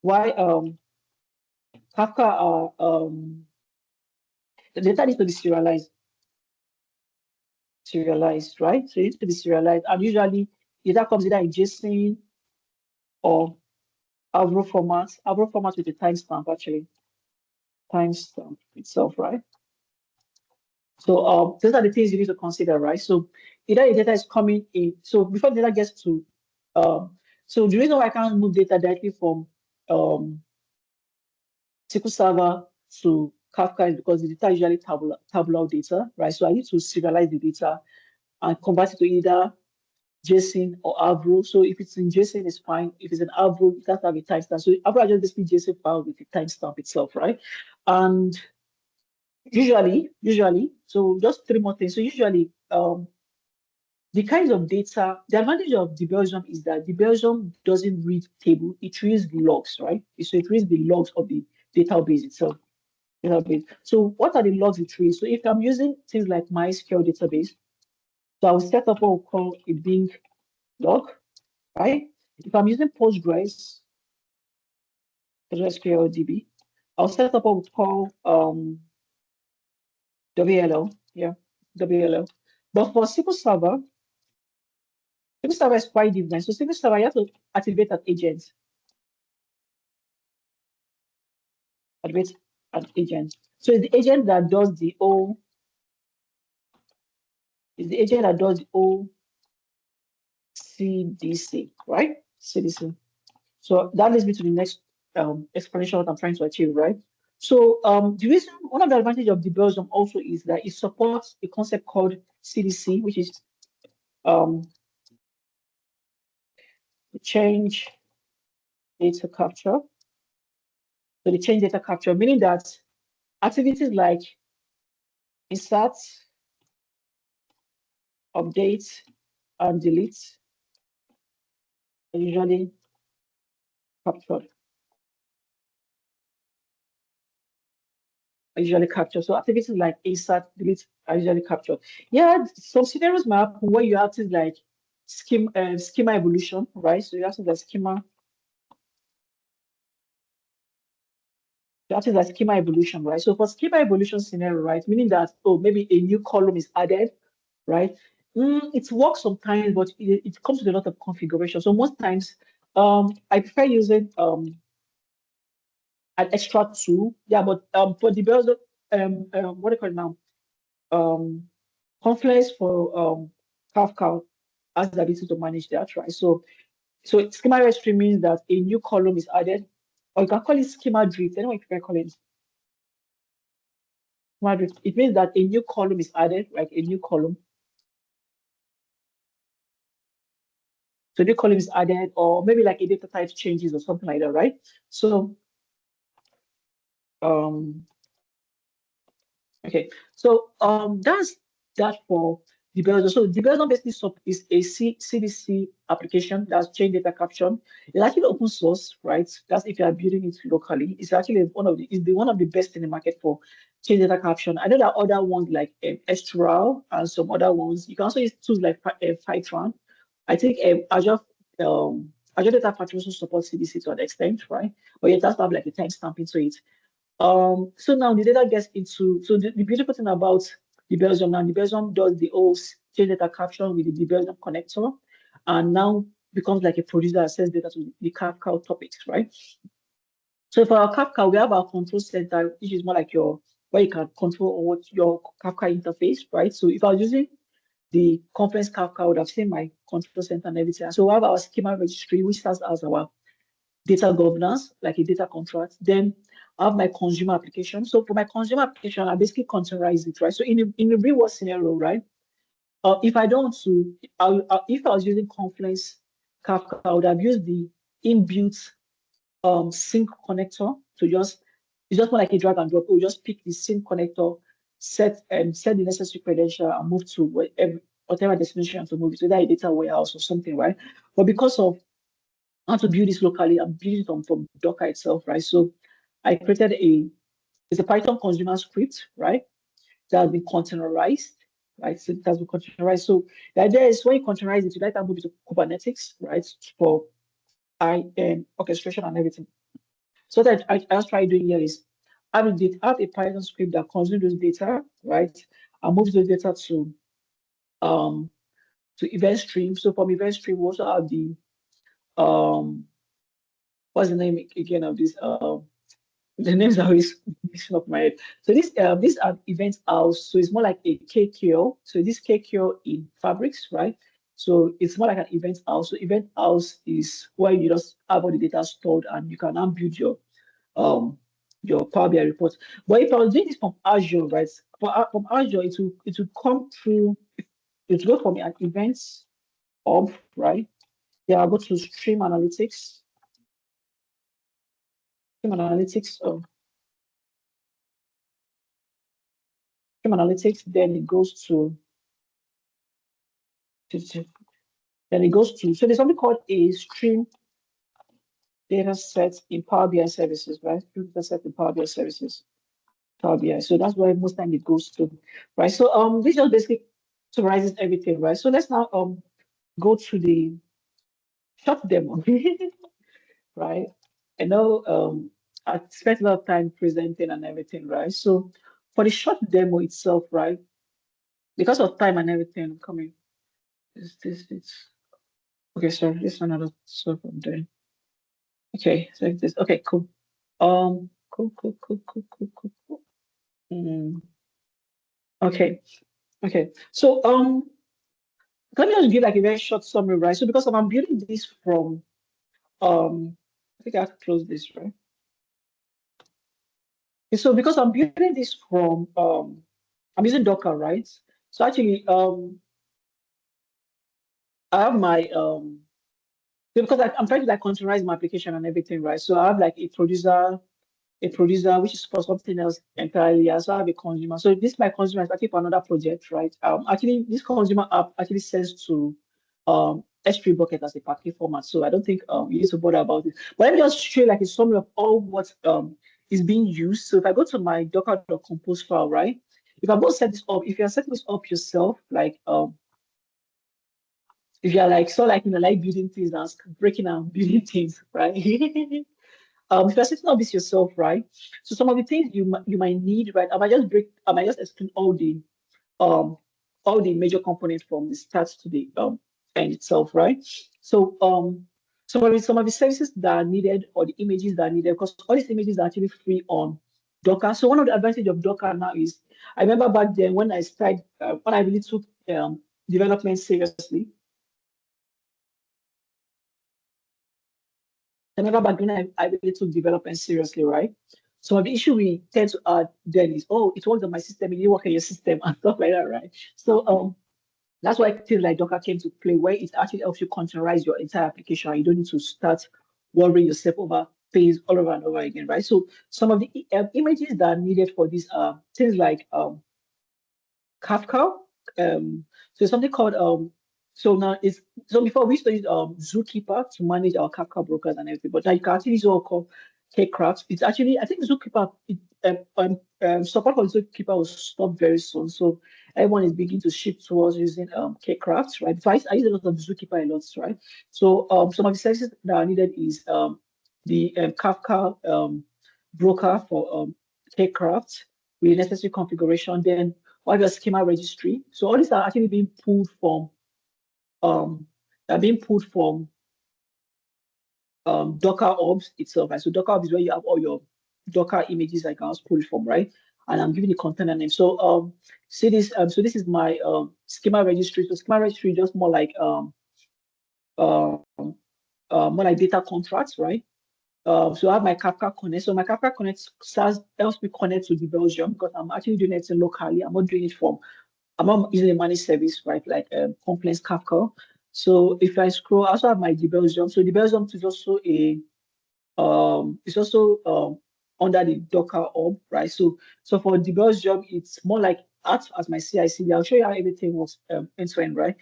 Why Kafka are the data needs to be serialized, right? So it needs to be serialized, and usually data comes either in JSON or Avro format. Avro format with a timestamp actually, timestamp itself, right? So those are the things you need to consider, right? So either the data is coming in. So before the data gets to, so the reason why I can't move data directly from SQL Server to Kafka is because the data is usually tabular data, right? So I need to serialize the data and convert it to either JSON or Avro. So if it's in JSON, it's fine. If it's in Avro, it has to have a timestamp. So Avro is just basically JSON file with a timestamp itself, right? And usually, so just three more things. So usually, the kinds of data, the advantage of the Belgium is that the Belgium doesn't read table, it reads the logs, right? So it reads the logs of the database itself. Database. So what are the logs it reads? So if I'm using things like MySQL database, so I'll set up what we call a Bing log, right? If I'm using PostgreSQL DB, I'll set up what we call WLL, yeah, WLL. But for SQL Server is quite different. So SQL Server, you have to activate an agent. Activate an agent. So it's the agent that does the O. It's the agent that does the OCDC, right? CDC. So that leads me to the next explanation what I'm trying to achieve, right? So the reason, one of the advantages of the Belgium also is that it supports a concept called CDC, which is um, the change data capture. So the change data capture, meaning that activities like insert, update, and delete are usually captured. So activities like insert, delete are usually captured. Yeah, some scenarios might happen where you have things like schema evolution, right? So you have things like schema. That is like schema evolution, right? So for schema evolution scenario, right, meaning that, oh, maybe a new column is added, right? It works sometimes, but it comes with a lot of configuration. So most times, I prefer using an extra tool. Yeah, but for the browser, what do you call it now? Confluence for Kafka has the ability to manage that, right? So schema registry means that a new column is added, or you can call it schema drift. Anyone can call it schema drift. It means that a new column is added, like a new column. So new column is added, or maybe like a data type changes or something like that, right? So um okay, so that's that for the browser. So the browser basically is a CDC application that's change data capture. It's actually open source, right? That's if you are building it locally. It's actually one of the best in the market for change data capture. I know there are other ones like Estral and some other ones. You can also use tools like Fivetran. I think Azure Data Factory also supports CDC to an extent, right? But it does have like a timestamp into it. So now the data gets into, so the beautiful thing about the Belgium now, the Belgium does the whole change data capture with the Belgium connector, and now becomes like a producer that sends data to the Kafka topics, right? So for our Kafka, we have our control center, which is more like where you can control what your Kafka interface, right? So if I was using the conference Kafka, I would have seen my control center and everything. So we have our schema registry, which serves as our data governance, like a data contract. Then I have my consumer application. So for my consumer application, I basically containerize it, right? So in a real world scenario, right? If I don't to, if I was using Confluence Kafka, I would have used the inbuilt sync connector to it's just more like a drag and drop. We'll just pick the sync connector, set the necessary credential and move to whatever destination to move it, whether a data warehouse or something, right? But because of how to build this locally, I'm building it from Docker itself, right? So I created it's a Python consumer script, right? That has been containerized, right? So it has been containerized. So the idea is when you containerize it, you later move it to Kubernetes, right? For orchestration and everything. So that I just try doing here is I have a Python script that consumes those data, right? And moves those data um to Eventstream. So from Eventstream, we also have the what's the name again of this the names are always mixing up my head. So this are event house. So it's more like a KQL. So this KQL in Fabrics, right? So it's more like an event house. So event house is where you just have all the data stored and you can now build your Power BI report. But if I was doing this from Azure, right? From Azure, it will come through. It will go from an events hub, right? Yeah, I'll go to stream analytics. Stream analytics. Stream analytics. Then it goes so there's something called a stream data set in Power BI services, right? Stream data set in Power BI services, Power BI. So that's where most time it goes to, right? So this just basically summarizes everything, right? So let's now go to the short demo, right? I know I spent a lot of time presenting and everything, right? So for the short demo itself, right? Because of time and everything, I'm coming. Is this it's okay, sorry, this is another stuff I'm doing. Okay, so this okay, cool. Cool. Mm, okay, okay. So let me just give like a very short summary, right? So because I'm building this from I think I have to close this, right? Okay, so because I'm building this from I'm using Docker, right? So actually I have my because I'm trying to like containerize my application and everything, right? So I have like a producer which is for something else entirely. I also have a consumer. So this my consumer is actually for another project, right? Actually, this consumer app actually sends to S3 bucket as a package format. So I don't think you need to bother about it. But let me just show you like a summary of all what is being used. So if I go to my docker.compose file, right? If I go set this up, if you're setting this up yourself, like if you're like so like like building things and breaking and building things, right? If you're setting up this yourself, right? So some of the things you might need, right? I might just explain um all the major components from the start to the end itself, right? So some of the services that are needed or the images that are needed, because all these images are actually free on Docker. So one of the advantage of Docker now is I remember back then when I started when I really took development seriously. I remember back then I really took development seriously, right? So the issue we tend to add then is, oh, it works on my system, it didn't work on your system, and stuff like that, right? So that's why things like Docker came to play, where it actually helps you containerize your entire application. You don't need to start worrying yourself over things all over and over again, right? So some of the images that are needed for this are things like Kafka. So something called so now it's so before we used to use Zookeeper to manage our Kafka brokers and everything, but now you can actually use what called Kcraft. It's actually I think Zookeeper support for Zookeeper will stop very soon. So everyone is beginning to shift towards using Kcraft, right? So I use a lot of Zookeeper a lot, right? So some of the services that are needed is the Kafka broker for Kcraft with the necessary configuration. Then or your schema registry. So all these are actually being pulled from they're being pulled from Docker Ops itself. Right? So Docker Ops is where you have all your Docker images I can also pull it from, right? And I'm giving the container name. So see this so this is my schema registry. So schema registry is just um more like data contracts, right? So I have my Kafka Connect. So my Kafka Connect helps me connect to the Belgium because I'm actually doing it locally. I'm not doing it from I'm not using a managed service, right? Like Confluent Kafka. So if I scroll, I also have my Belgium. So the Belgium is also it's also under the Docker org, right? So for the Belgium, it's more like act as my CI/CD. I'll show you how everything works end to end, right?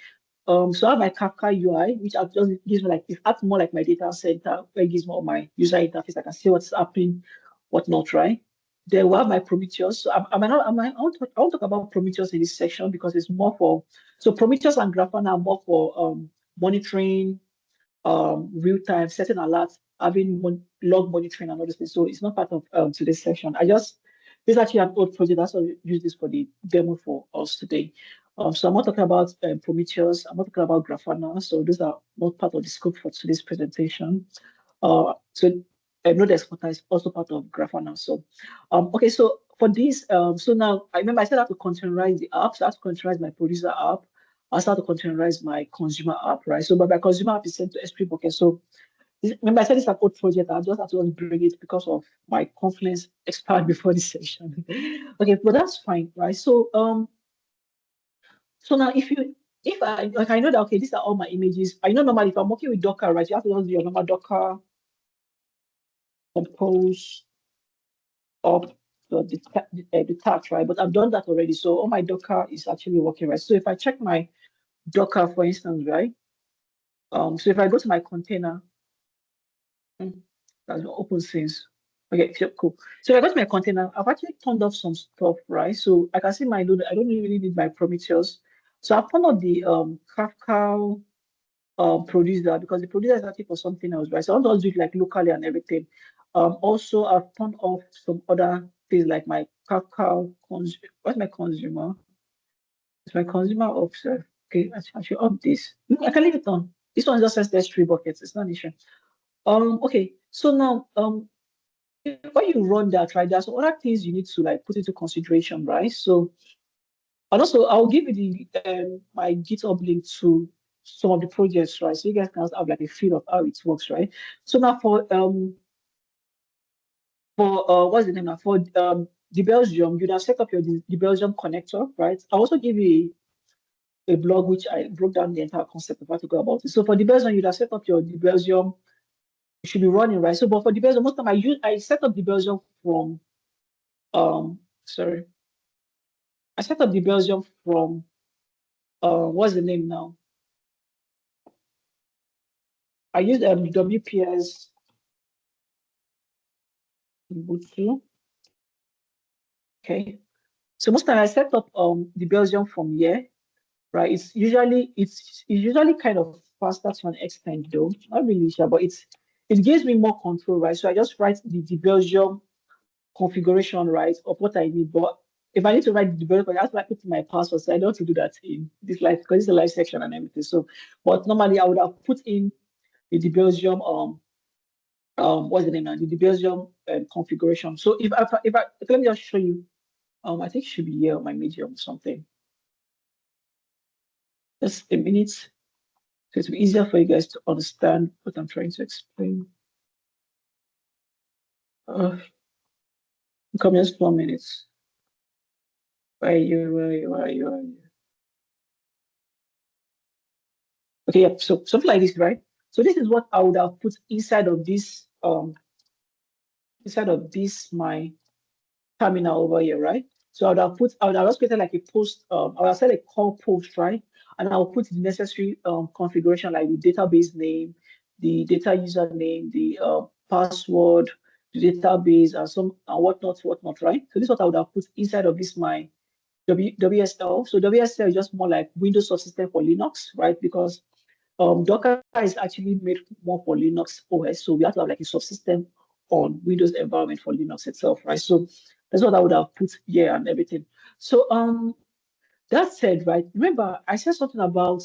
So I have my Kafka UI, which just gives me like it acts more like my data center, where it gives me all my user interface. I can see what's happening, whatnot, right? Then we have my Prometheus. So I won't talk about Prometheus in this section because it's more for so Prometheus and Grafana are more for monitoring real time, setting alerts, having log monitoring and all those things. So it's not part of today's section. This is actually an old project. That's why we use this for the demo for us today. So I'm not talking about Prometheus. I'm not talking about Grafana. So those are not part of the scope for today's presentation. So node exporter is also part of Grafana. So, okay. So for this, so now I remember I said I have to containerize the app. So I have to containerize my producer app. I start to containerize my consumer app, right? So, but my consumer app is sent to S3 bucket. So, remember, I said it's an old project. I just have to bring it because of my Confluence expired before this session. Okay, but that's fine, right? So now if I like, I know that okay, these are all my images. I know normally if I'm working with Docker, right, you have to just do your normal Docker compose up the task, right? But I've done that already. So all my Docker is actually working, right? So if I check my Docker, for instance, right? So if I go to my container, that's what open since. Okay, sure, cool. So if I go to my container, I've actually turned off some stuff, right? So I can see my load. I don't really need my Prometheus. So I've turned off the Kafka producer because the producer is actually for something else, right? So I want to do it like locally and everything. Also, I've turned off some other things like my Kafka. What's my consumer? It's my consumer offset. Okay, I should up this. I can leave it on. This one just says there's 3 buckets. It's not an issue. Okay. So now, when you run that, right, there's some other things you need to like put into consideration, right? So, and also I'll give you the my GitHub link to some of the projects, right? So you guys can have like a feel of how it works, right? So now for what's the name now? For the Belgium, you'd have set up your the Belgium connector, right? I'll also give you a blog which I broke down the entire concept of how to go about it. So for Debezium, you'd have set up your Debezium. It should be running, right? So, but for Debezium, most of the time I set up Debezium from sorry, I set up Debezium from what's the name now? I used WPS Ubuntu. Okay. So most of the time I set up Debezium from here, right? It's usually kind of faster to an extent though. Not really sure, but it gives me more control, right? So I just write the Debezium configuration, right, of what I need. But if I need to write the developer, I have to put in my password. So I don't want to do that in this live because it's a live section and everything. So, but normally I would have put in the Debezium what's the name now? The Debezium configuration. So if I let me just show you. I think it should be here on my Medium or something. Just a minute. So it'll be easier for you guys to understand what I'm trying to explain. Come just 4 minutes. Where are you? Okay, yeah. So something like this, right? So this is what I would have put inside of this my terminal over here, right? So I would have just created like a post, I would have set a call post, right? And I'll put the necessary configuration like the database name, the data username, the password, the database, and some and whatnot, right? So this is what I would have put inside of this my WSL. So WSL is just more like Windows subsystem for Linux, right? Because Docker is actually made more for Linux OS, so we have to have like a subsystem on Windows environment for Linux itself, right? So that's what I would have put here and everything. So that said, right? Remember, I said something about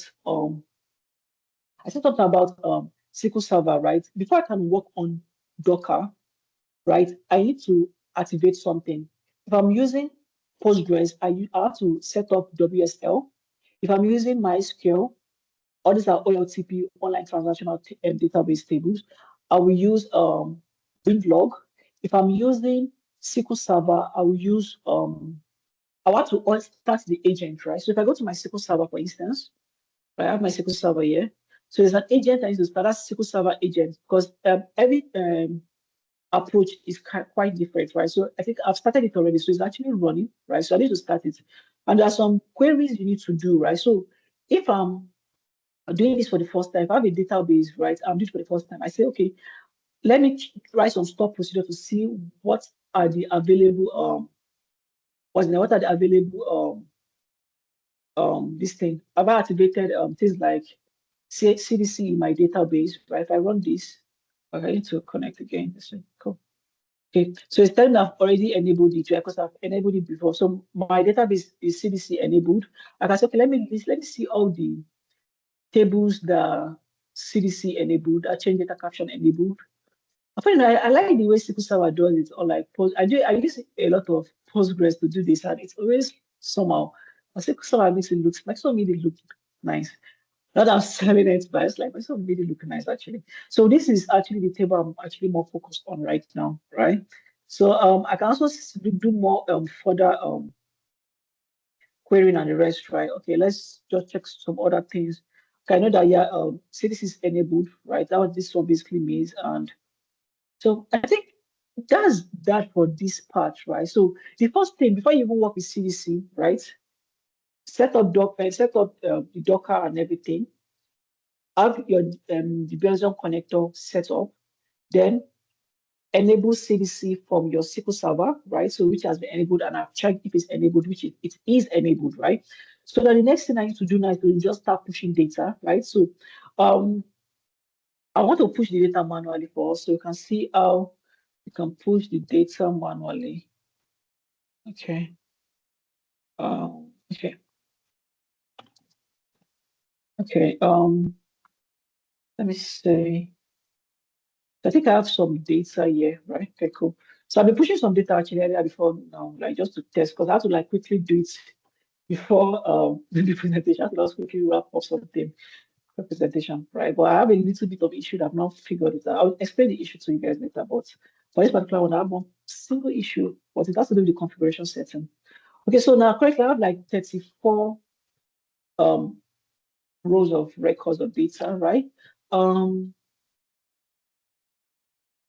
SQL Server, right? Before I can work on Docker, right? I need to activate something. If I'm using Postgres, I have to set up WSL. If I'm using MySQL, all these are OLTP, online transactional database tables. I will use WinLog. If I'm using SQL Server, I will use I want to start the agent, right? So if I go to my SQL Server, for instance, I have my SQL Server here. So there's an agent I need to start that SQL Server agent because every approach is quite different, right? So I think I've started it already, so it's actually running, right? So I need to start it, and there are some queries you need to do, right? So if I'm doing this for the first time, if I have a database, right, I'm doing it for the first time, I say, okay, let me write some stop procedure to see what are the available what are the available this thing. Have I activated things like CDC in my database, right? If I run this, okay, I need to connect again. This way. Cool. Okay, so it's telling me I've already enabled it, right? Because I've enabled it before. So my database is CDC enabled. I can say, okay, let me see all the tables that CDC enabled, that change data caption enabled. I like the way SQL Server does it, or like I use a lot of Postgres to do this, and it's always somehow. SQL Server makes it look like so made it look nice. Not that I'm selling it, but it's like my son made it look nice actually. So this is actually the table I'm actually more focused on right now, right? So I can also do more further querying and the rest, right? Okay, let's just check some other things. Okay, I know that yeah, CDC is enabled, right? That what this one basically means, and so I think that's that for this part, right? So the first thing before you even work with CDC, right? Set up the Docker and everything. Have your the Belgium connector set up, then enable CDC from your SQL Server, right? So which has been enabled, and I've checked if it's enabled, which it is enabled, right? So then the next thing I need to do now is to just start pushing data, right? So I want to push the data manually for us, so you can see how you can push the data manually. Okay. Okay. Okay. Let me see. I think I have some data here, right? Okay, cool. So I've been pushing some data actually earlier before now, like just to test, because I have to like quickly do it before the presentation. I have to just quickly wrap up something for presentation, right? But I have a little bit of issue that I've not figured it out. I'll explain the issue to you guys later, but for this particular one, I have one single issue, but it has to do with the configuration setting. Okay, so now currently I have like 34 rows of records of data, right?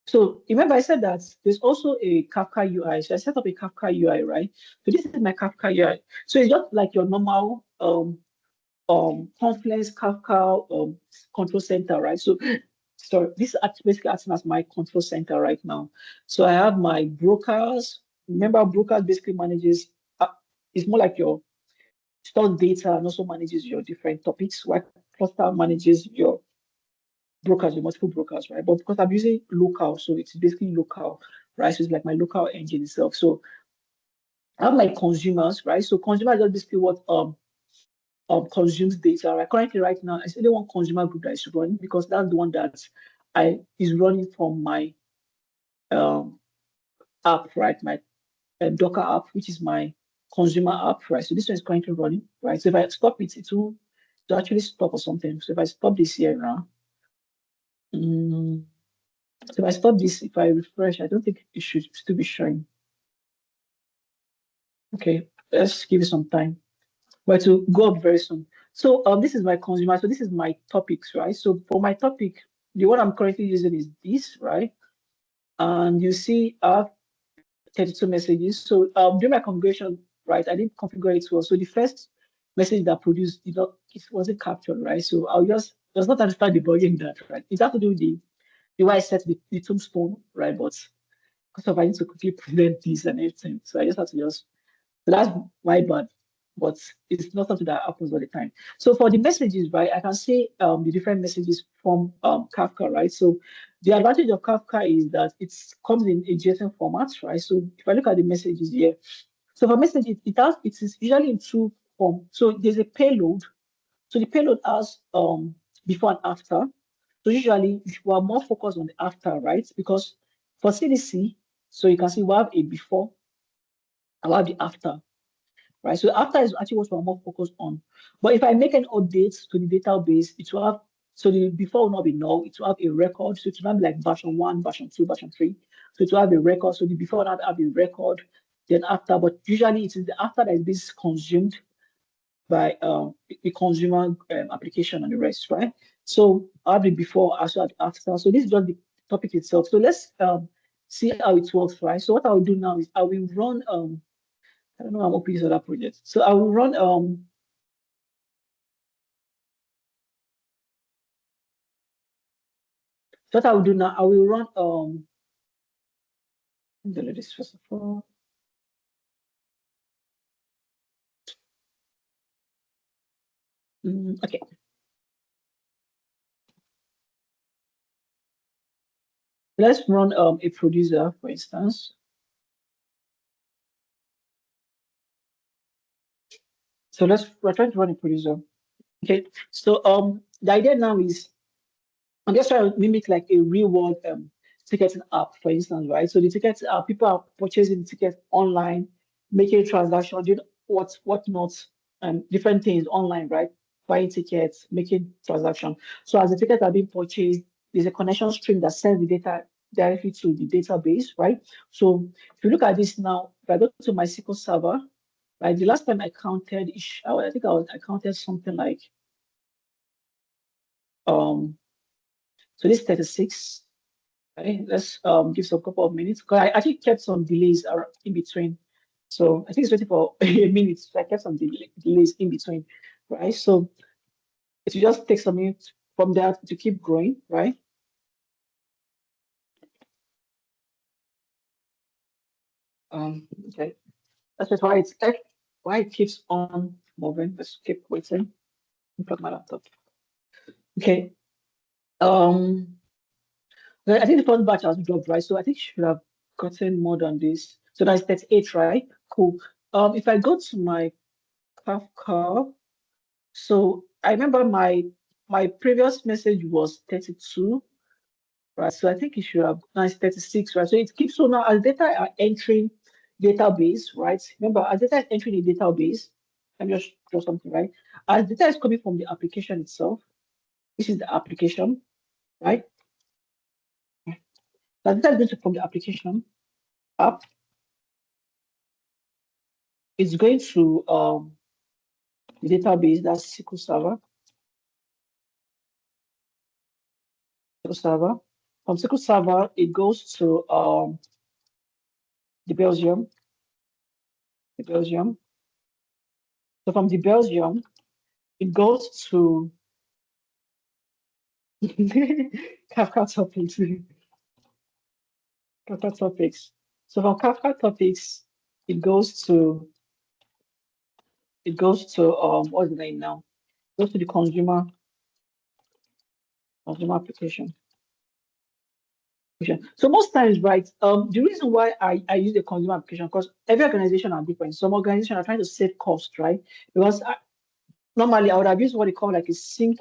So remember I said that there's also a Kafka UI. So I set up a Kafka UI, right? So this is my Kafka UI. So it's just like your normal Confluent Kafka control center, right? So this basically acting as my control center right now. So I have my brokers. Remember, brokers basically manages. It's more like your store data and also manages your different topics. While cluster manages your brokers, your multiple brokers, right? But because I'm using local, so it's basically local, right? So it's like my local engine itself. So I have my consumers, right? So consumers is basically what consumes data. Right? Currently, right now, it's only one consumer group that is running because that's the one that I is running from my um, app, right? My Docker app, which is my consumer app, right? So this one is currently running, right? So if I stop it, it will actually stop or something. So if I stop this here now, so if I stop this, if I refresh, I don't think it should still be showing. Okay, let's give it some time. But to go up very soon. So this is my consumer. So this is my topics, right? So for my topic, the one I'm currently using is this, right? And you see I have 32 messages. So during my configuration, right, I didn't configure it well. So the first message that produced, it wasn't captured, right? So I'll just does not understand debugging that, right? It has to do with the way I set the tombstone, right? But because of I need to quickly prevent this and everything. So I just have to just so that's my bad, but it's not something that happens all the time. So for the messages, right, I can say the different messages from Kafka, right? So the advantage of Kafka is that it comes in a JSON format, right? So if I look at the messages here, so for messages, it is usually in two form. So there's a payload. So the payload has before and after. So usually we are more focused on the after, right? Because for CDC, so you can see we have a before and we have the after, right? So after is actually what we're more focused on. But if I make an update to the database, it will have, so the before will not be null, it will have a record. So it will have like version 1, version 2, version 3. So it will have a record. So the before will have a record, then after, but usually it is the after that is being consumed by the consumer application and the rest, right? So I have the before, also have the after. So this is just the topic itself. So let's see how it works, right? So what I'll do now is I will run I don't know, I'm opening this other project. So I will run what I will do now, I will run delete this first of all. Okay. Let's run a producer, for instance. So we're trying to run a producer. Okay. So the idea now is I'm just trying to mimic like a real world ticketing app, for instance, right? So the tickets people are purchasing tickets online, making transactions, doing what not, different things online, right? Buying tickets, making transactions. So as the tickets are being purchased, there's a connection string that sends the data directly to the database, right? So if you look at this now, if I go to my SQL server, right, the last time I counted, I think I counted something like um so this 36. Okay, let's give some couple of minutes because I actually kept some delays in between. So I think it's waiting for a minute. So I kept some delays in between, right? So it will just take some minutes from that to keep growing, right? Okay, that's just why it keeps on moving. Let's keep waiting. Unplug my laptop. Okay. I think the first batch has dropped, right? So I think you should have gotten more than this. So that's 38, right? Cool. If I go to my Kafka, so I remember my previous message was 32, right? So I think it should have now it's 36, right? So it keeps so now as data are entering database, right? Remember, as data is entering the database, let me just draw something, right? As data is coming from the application itself, this is the application, right? As data is going from the application app, it's going to the database, that's SQL Server. SQL Server. From SQL Server, it goes to the Belgium. So from the Belgium, it goes to Kafka topics. Kafka topics. So from Kafka topics, it goes to what's the name now? It goes to the consumer application. So most times, right, the reason why I use the consumer application, because every organization are different. Some organizations are trying to save cost, right? Because normally I would have used what they call like a sync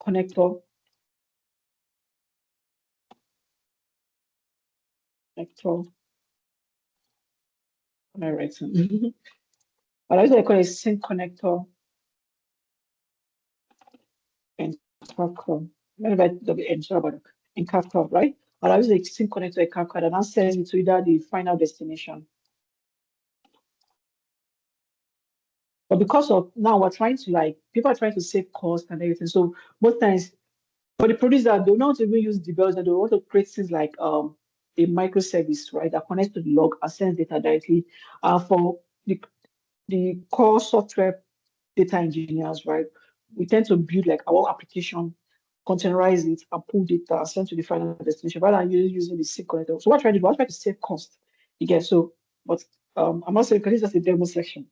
connector. Am I right? But I usually call it sync connector in Kafka. Let me write WN, sorry about it. In Kafka, right? But I use a sync connector in Kafka that now sends it to either the final destination. But because of now we're trying to people are trying to save cost and everything. So most times for the producer, they don't even use the bells, they want to create things like a microservice, right? That connects to the log and sends data directly. For the core software data engineers, right? We tend to build like our application, containerize it, and pull data, send to the final destination rather than using the sync connector. So what I try to do, I try to save cost. You get so, but I'm not saying because it's just a demo section.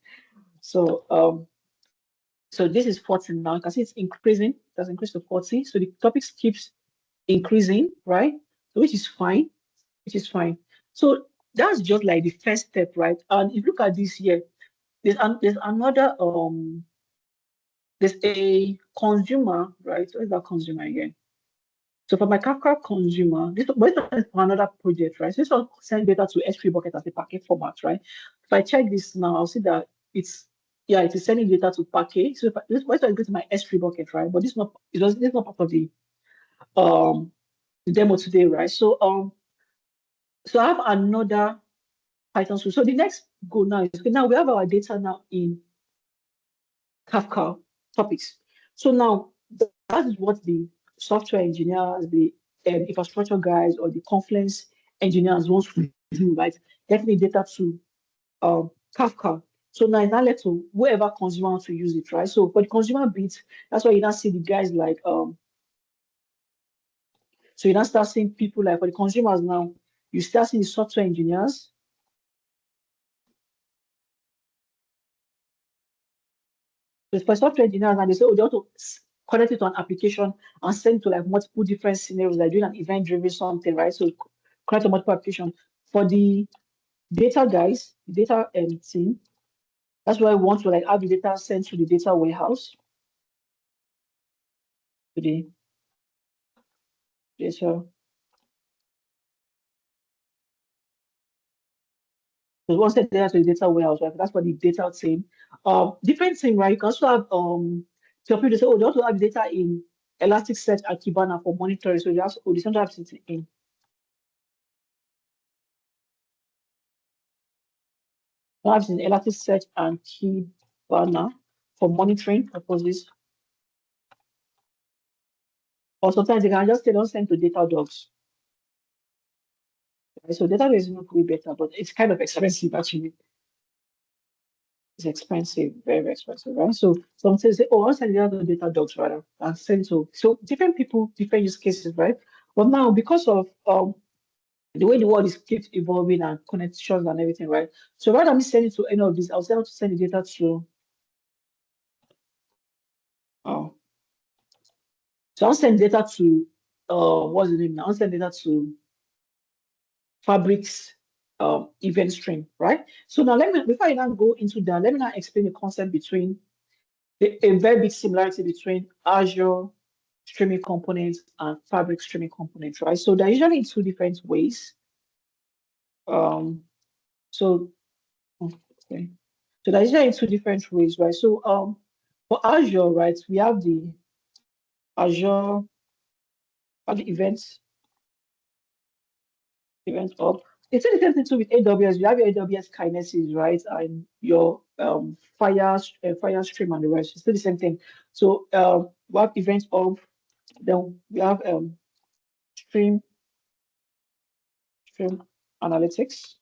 So so this is 40 now. You can see it's increasing. It has increased to 40. So the topics keeps increasing, right? Which is fine. So that's just like the first step, right? And if you look at this here, there's another there's a consumer, right? Where's that consumer again? So for my Kafka consumer, this is for another project, right? So this will send data to S3 bucket as a packet format, right? If I check this now, I'll see that it is sending data to packet. So this is going to my S3 bucket, right? But this is not part of the demo today, right? So I have another Python tool. So the next goal now is okay, now we have our data now in Kafka topics. So now that is what the software engineers, the infrastructure guys, or the Confluent engineers want to do, right? Get me data to Kafka. So now it's not left to whoever consumer wants to use it, right? So for the consumer bit, that's why you now see the guys like so you now start seeing people like for the consumers now, you start seeing the software engineers. So for software engineers, and they say, oh, they want to connect it to an application and send to like multiple different scenarios, like doing an event-driven something, right? So connect to multiple applications. For the data guys, the data team, that's why we want to like have the data sent to the data warehouse. To the data. So once the data to the data warehouse, right? That's for the data team. Different thing, right? You can also have so people say, oh, they want to have data in Elasticsearch and Kibana for monitoring. So you have the center have it in. Have in Elasticsearch and Kibana for monitoring purposes. Or sometimes they can just say don't send to Datadogs. Right? So database is not way better, but it's kind of expensive actually. It's expensive, very, very expensive, right? So some say, oh, I'll send data to Datadogs rather and send to. So different people, different use cases, right? But now because of the way the world is keeps evolving and connections and everything, right? So rather than me sending to any of these, I'll send to send the data to so I'll send data to what's the name now? I'll send data to Fabric's Eventstream, right? So now before I now go into that, let me now explain the concept between a very big similarity between Azure streaming components and Fabric streaming components, right? So they're usually in two different ways. So okay. So they're usually in two different ways, right? So for Azure, right, we have the Azure events event hub. It's the same thing too with AWS. You have your AWS Kinesis, right? And your Firestream and the rest. It's still the same thing. So we have event of, then we have stream stream analytics,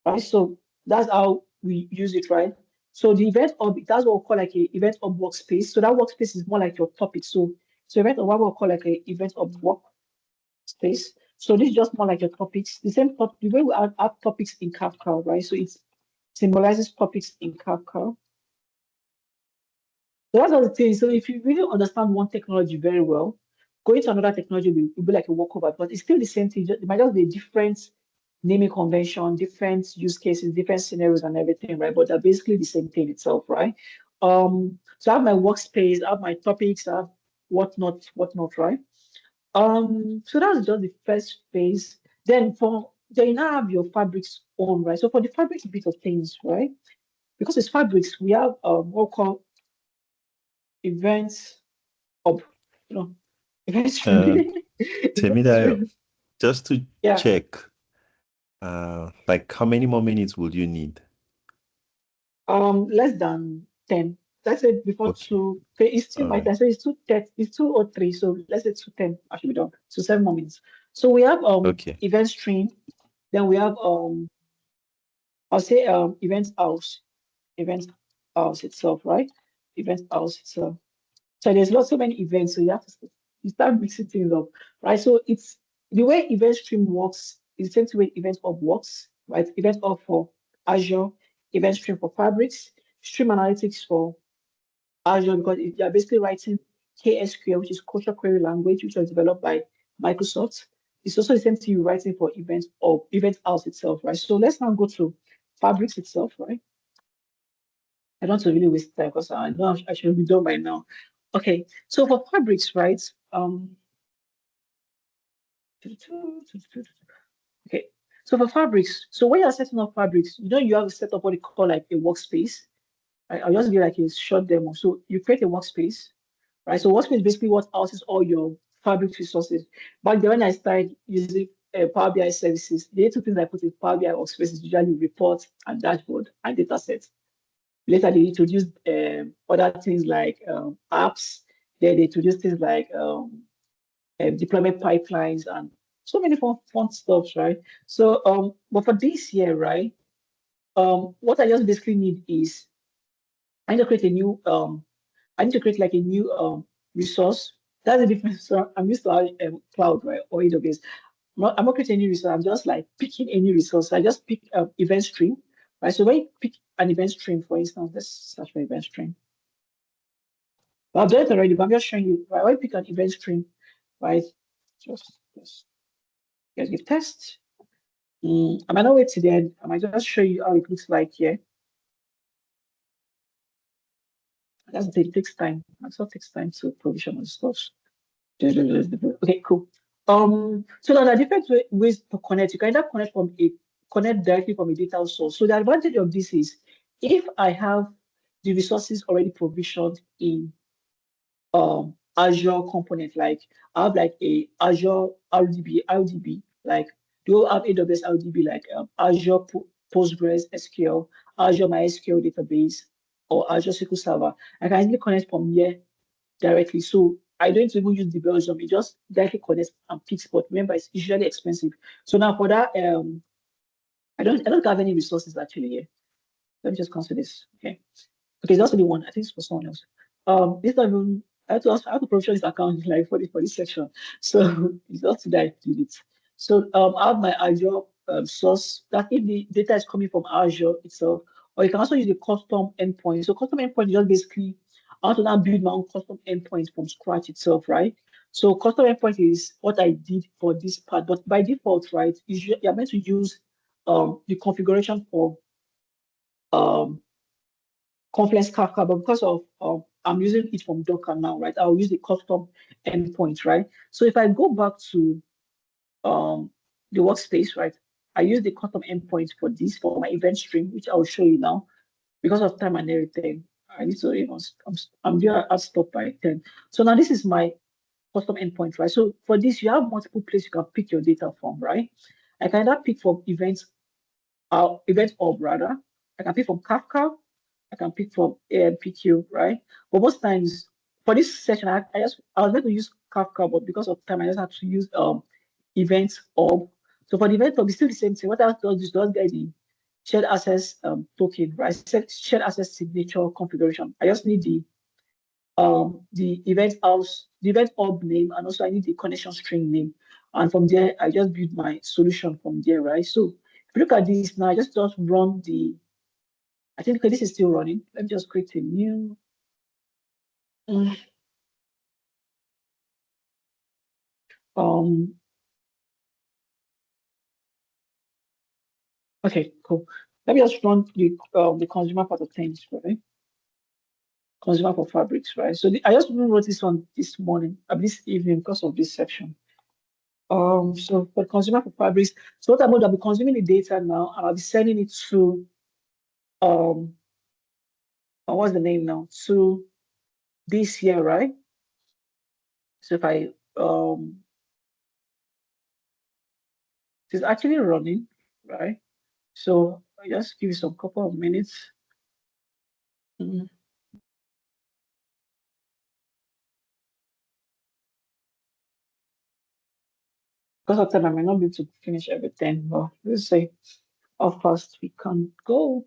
right? So that's how we use it, right? So the event of, that's what we call like a event of workspace. So that workspace is more like your topic. So event of what we call like a event of workspace. So this is just more like your topics. The same the way we add topics in Kafka, right? So it symbolizes topics in Kafka. So that's all the thing. So if you really understand one technology very well, going to another technology will be like a walkover, but it's still the same thing. It might just be a different naming convention, different use cases, different scenarios and everything, right? But they're basically the same thing itself, right? So I have my workspace, I have my topics, I have whatnot, right? So that's just the first phase. Then you now have your fabrics on, right? So for the fabrics bit of things, right? Because it's fabrics, we have what we call events of, you know, events Uh, events Temidayo, just to yeah. check, like how many more minutes would you need? Less than 10. Let's say before Okay, two. Okay, it's still all my right. time. So it's 2:30, it's 2:03. So let's say 2:10. I should be done. So 7 more minutes. So we have Okay. event stream. Then we have I'll say event house itself, right? Event house itself. So there's lots so many events. So you start mixing things up, right? So it's the way event stream works is the same way event hub works, right? Event hub for Azure, event stream for Fabrics, stream analytics for Azure because you're basically writing KSQL, which is Culture Query Language, which was developed by Microsoft. It's also the same thing you're writing for event house itself, right? So let's now go to Fabrics itself, right? I don't want to really waste time because I know I should be done by now. Okay, so for Fabrics, right? Okay, so for Fabrics, so when you're setting up Fabrics, you have to set up what they call like a workspace. Right? I'll just give like a short demo. So you create a workspace, right? So workspace is basically what houses all your Fabric resources. Back then when I started using Power BI services, the two things I put in Power BI workspace is usually reports and dashboard and data sets. Later they introduced other things like apps. Then they introduced things like deployment pipelines and so many fun stuff, right? So but for this year, right? What I just basically need is I need to create a new I need to create like a new resource. That's the difference. So I'm used to cloud, right, or AWS. I'm not creating a new resource. I'm just like picking any resource. I just pick event stream, right? So when you pick an event stream, for instance, let's search for event stream. Well, I've done it already, but I'm just showing you. Right? When you pick an event stream, right? Just give test. I might not wait to the end. I might just show you how it looks like here. It takes time. It also takes time to provision and stuff. Okay, cool. So there are different ways to connect. You can either connect directly from a data source. So the advantage of this is if I have the resources already provisioned in Azure component, like I have like a Azure RDB, like do you have AWS RDB like Azure Postgres SQL, Azure MySQL database, or Azure SQL Server. I can easily connect from here directly. So I don't even use the Belgium. It just directly connects and picks. But remember, it's usually expensive. So now for that, I don't have any resources actually here. Let me just cancel this. Okay. Okay, that's the one. I think it's for someone else. This not even I have to provision this account like for this section. So it's not today I did it. So I have my Azure source that if the data is coming from Azure itself, or you can also use the custom endpoint. So custom endpoint is just basically I want to now build my own custom endpoint from scratch itself, right? So custom endpoint is what I did for this part, but by default, right, you're meant to use the configuration for um Confluent Kafka, but because of I'm using it from Docker now, right? I'll use the custom endpoint, right? So if I go back to um, the workspace, right? I use the custom endpoint for this for my event stream, which I'll show you now. Because of time and everything, I need to even I'm there at stop by 10. So now this is my custom endpoint, right? So for this, you have multiple places you can pick your data from, right? I can either pick from event org rather. I can pick from Kafka. I can pick from AMPQ, right? But most times for this session, I was going to use Kafka, but because of time, I just had to use event org. So for the event org, it's still the same thing. What I does is just get the shared access token, right? Shared access signature configuration. I just need the event org name, and also I need the connection string name. And from there, I just build my solution from there, right? So if you look at this now, I just run the, I think this is still running. Let me just create a new. Um, okay, cool. Let me just run the consumer part of things, right? Consumer for fabrics, right? So I just wrote this one this morning, this evening, because of this section. So for consumer for fabrics, so what I'm going to be consuming the data now, and I'll be sending it to what's the name now? To this here, right? So if I it's actually running, right? So I just give you some couple of minutes. Because of time, I may not be able to finish everything, but let's say how fast we can go.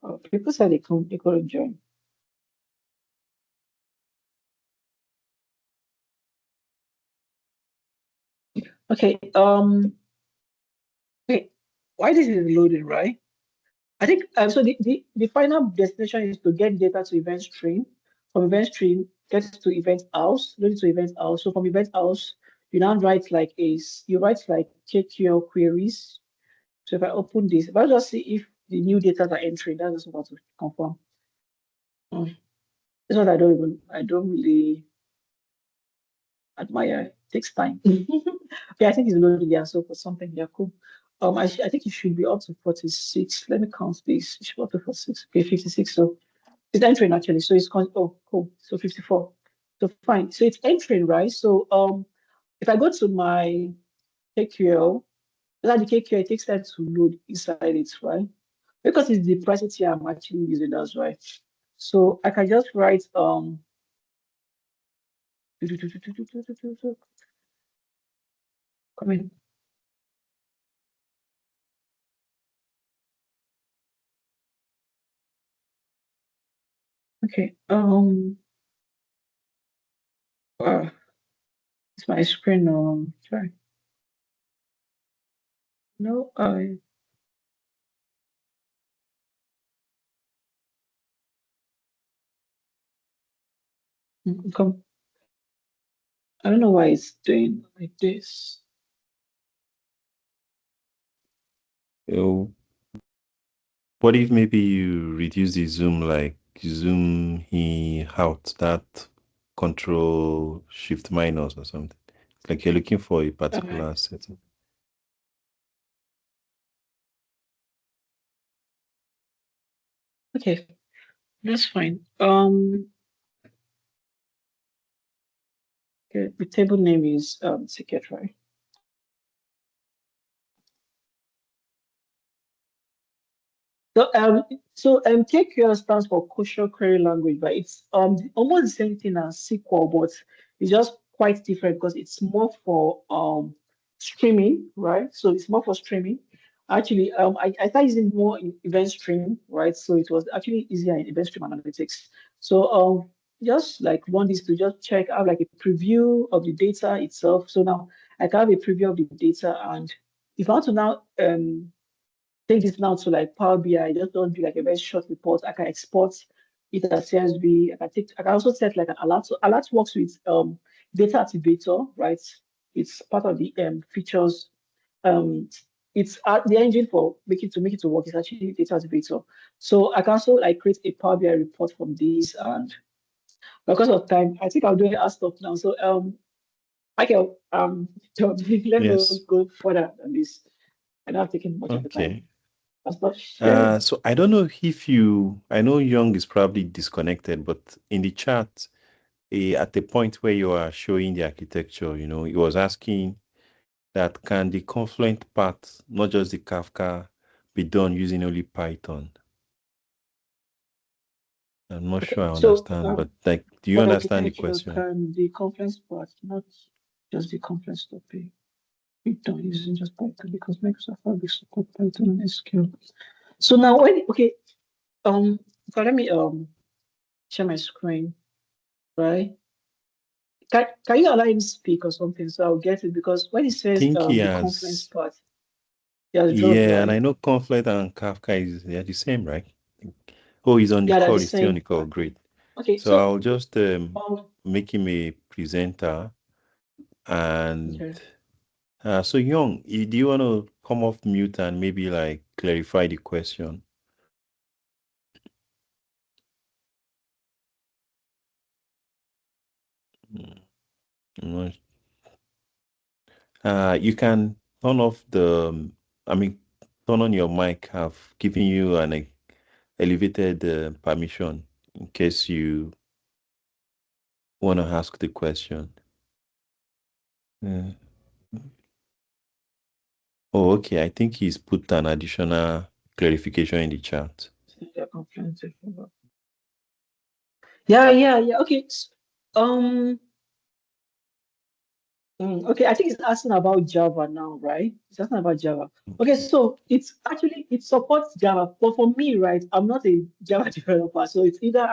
Oh, people said they couldn't join. Okay. Wait, why this is loading, right? I think so. The final destination is to get data to Eventstream. From Eventstream, get to Event House, load it to Event House. So from Event House, you now write like KQL queries. So if I open this, if I just see if the new data are entering, that's just what to confirm. This one I don't really admire. It takes time. Okay, I think it's loading. Yeah, so for something, yeah, cool. I think it should be up to 46. Let me count this. It should be up to 46. Okay, 56. So it's entering actually. So oh, cool. So 54. So fine. So it's entering, right? So if I go to my KQL, the KQL, it takes time to load inside it, right? Because it's the present here I'm actually using, that's right. So I can just write come in. Okay. It's my screen. Sorry. No, come. I don't know why it's doing like this. So what if maybe you reduce the zoom, like zoom out, that control shift minus or something? Like you're looking for a particular setting. Okay, that's fine. Okay, the table name is ticket, right? KQL stands for Kosher Query Language, but it's almost the same thing as SQL, but it's just quite different because it's more for streaming, right? So it's more for streaming. Actually, I started using more in Eventstream, right? So it was actually easier in Eventstream Analytics. So just like run this to just check. I have like a preview of the data itself. So now I can have a preview of the data, and if I want to now take this now to like Power BI, just don't do like a very short report. I can export it as CSV. I can also set like an alert. So alert works with data activator, right? It's part of the features. Um, it's the engine for make it to work is actually data activator. So I can also like create a Power BI report from this, and because of time, I think I'll do it as stop now. So Michael, let me Yes. go further than this. I know I've taken much of the time. Okay. So I don't know if I know Young is probably disconnected, but in the chat, at the point where you are showing the architecture, he was asking that can the Confluent part, not just the Kafka, be done using only Python? I'm not sure I understand, but like, do you understand the question? Can the Confluence part, not just the Confluence topic, be done using just Python because Microsoft Fabric support Python and SQL. So now okay, let me share my screen, right? Can you allow him to speak or something so I'll get it? Because when he says the Confluence part, he has dropped, yeah, right? and I know Confluent and Kafka they're the same, right? Oh, he's on the Yeah, they're call. the He's still on same. the call. Great. Okay, So I'll just make him a presenter. And okay. so Young, do you want to come off mute and maybe like clarify the question? You can turn off turn on your mic. I've given you an elevated permission in case you want to ask the question. Oh, okay. I think he's put an additional clarification in the chat. Yeah. Okay. Okay, I think it's asking about Java now, right? It's asking about Java. Okay, so it supports Java, but for me, right, I'm not a Java developer, so it's either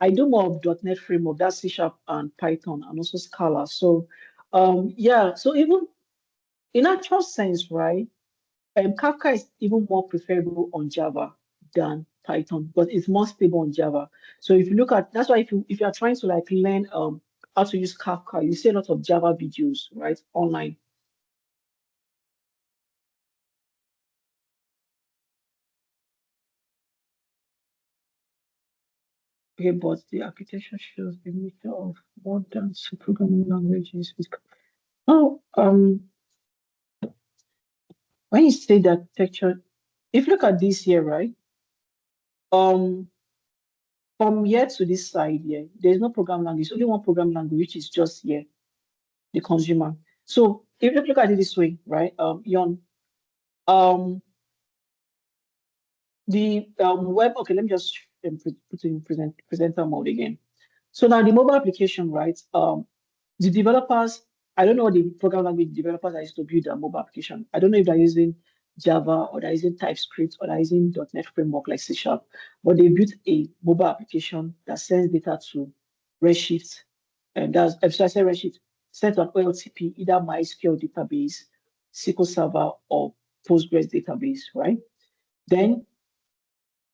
I do more of .NET framework, that's C# and Python, and also Scala. So, yeah, so even in actual sense, right, Kafka is even more preferable on Java than Python, but it's more stable on Java. So if you look at, that's why if you are trying to like learn how to use Kafka, you see a lot of Java videos, right, online. Okay, but the architecture shows the nature of modern programming languages. Oh, when you say the architecture, if you look at this here, right, from here to this side here, there's no program language. Only one program language, which is just here, the consumer. So if you look at it this way, right, Yon, the web. Okay, let me just put in presenter mode again. So now the mobile application, right? The developers, I don't know what the program language developers are used to build a mobile application. I don't know if they're using Java or they're using TypeScript or they're using .NET framework like C#, but they built a mobile application that sends data to Redshift, and that's I say Redshift sent on OLTP, either MySQL database, SQL Server, or Postgres database, right? Then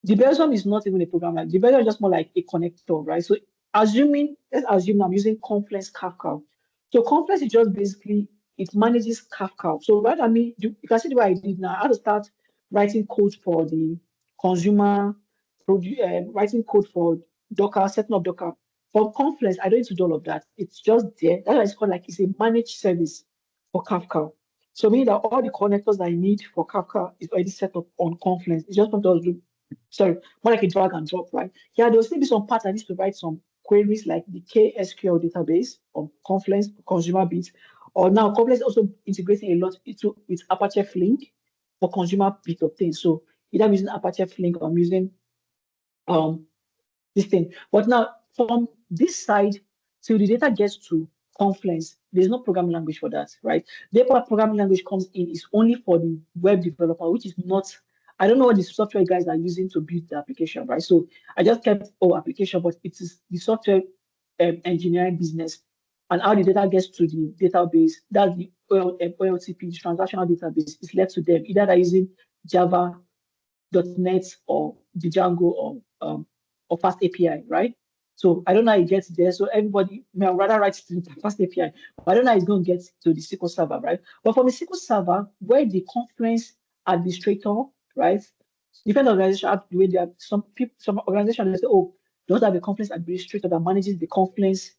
the Belgium is not even a program like the Belgium is just more like a connector, right? So let's assume I'm using Confluent Kafka. So Confluent is just basically it manages Kafka. So what I mean, you can see the way I did now. I had to start writing code for the consumer, writing code for Docker, setting up Docker. For Confluent, I don't need to do all of that. It's just there. That's why it's called like it's a managed service for Kafka. So meaning that all the connectors that I need for Kafka is already set up on Confluent. It's just not to sorry, more like a drag and drop, right? Yeah, there'll still be some parts I need to write some queries like the KSQL database or Confluence consumer bit. Or now Confluence also integrating a lot into with Apache Flink for consumer bit of things. So either I'm using Apache Flink or I'm using um this thing. But now from this side, till the data gets to Confluence, there's no programming language for that, right? The programming language comes in is only for the web developer, which is not, I don't know what the software guys are using to build the application, right? So I just kept application, but it is the software engineering business and how the data gets to the database, that's the OLTP, the transactional database, is left to them. Either they're using Java, .NET or the Django or Fast API, right? So I don't know how it gets there. So everybody may rather write to the Fast API, but I don't know how it's going to get to the SQL Server, right? But from the SQL Server, where the Confluence administrator, right? Different organizations have the way they have some people, some organizations they say, oh, don't have a Confluence administrator that manages the Confluence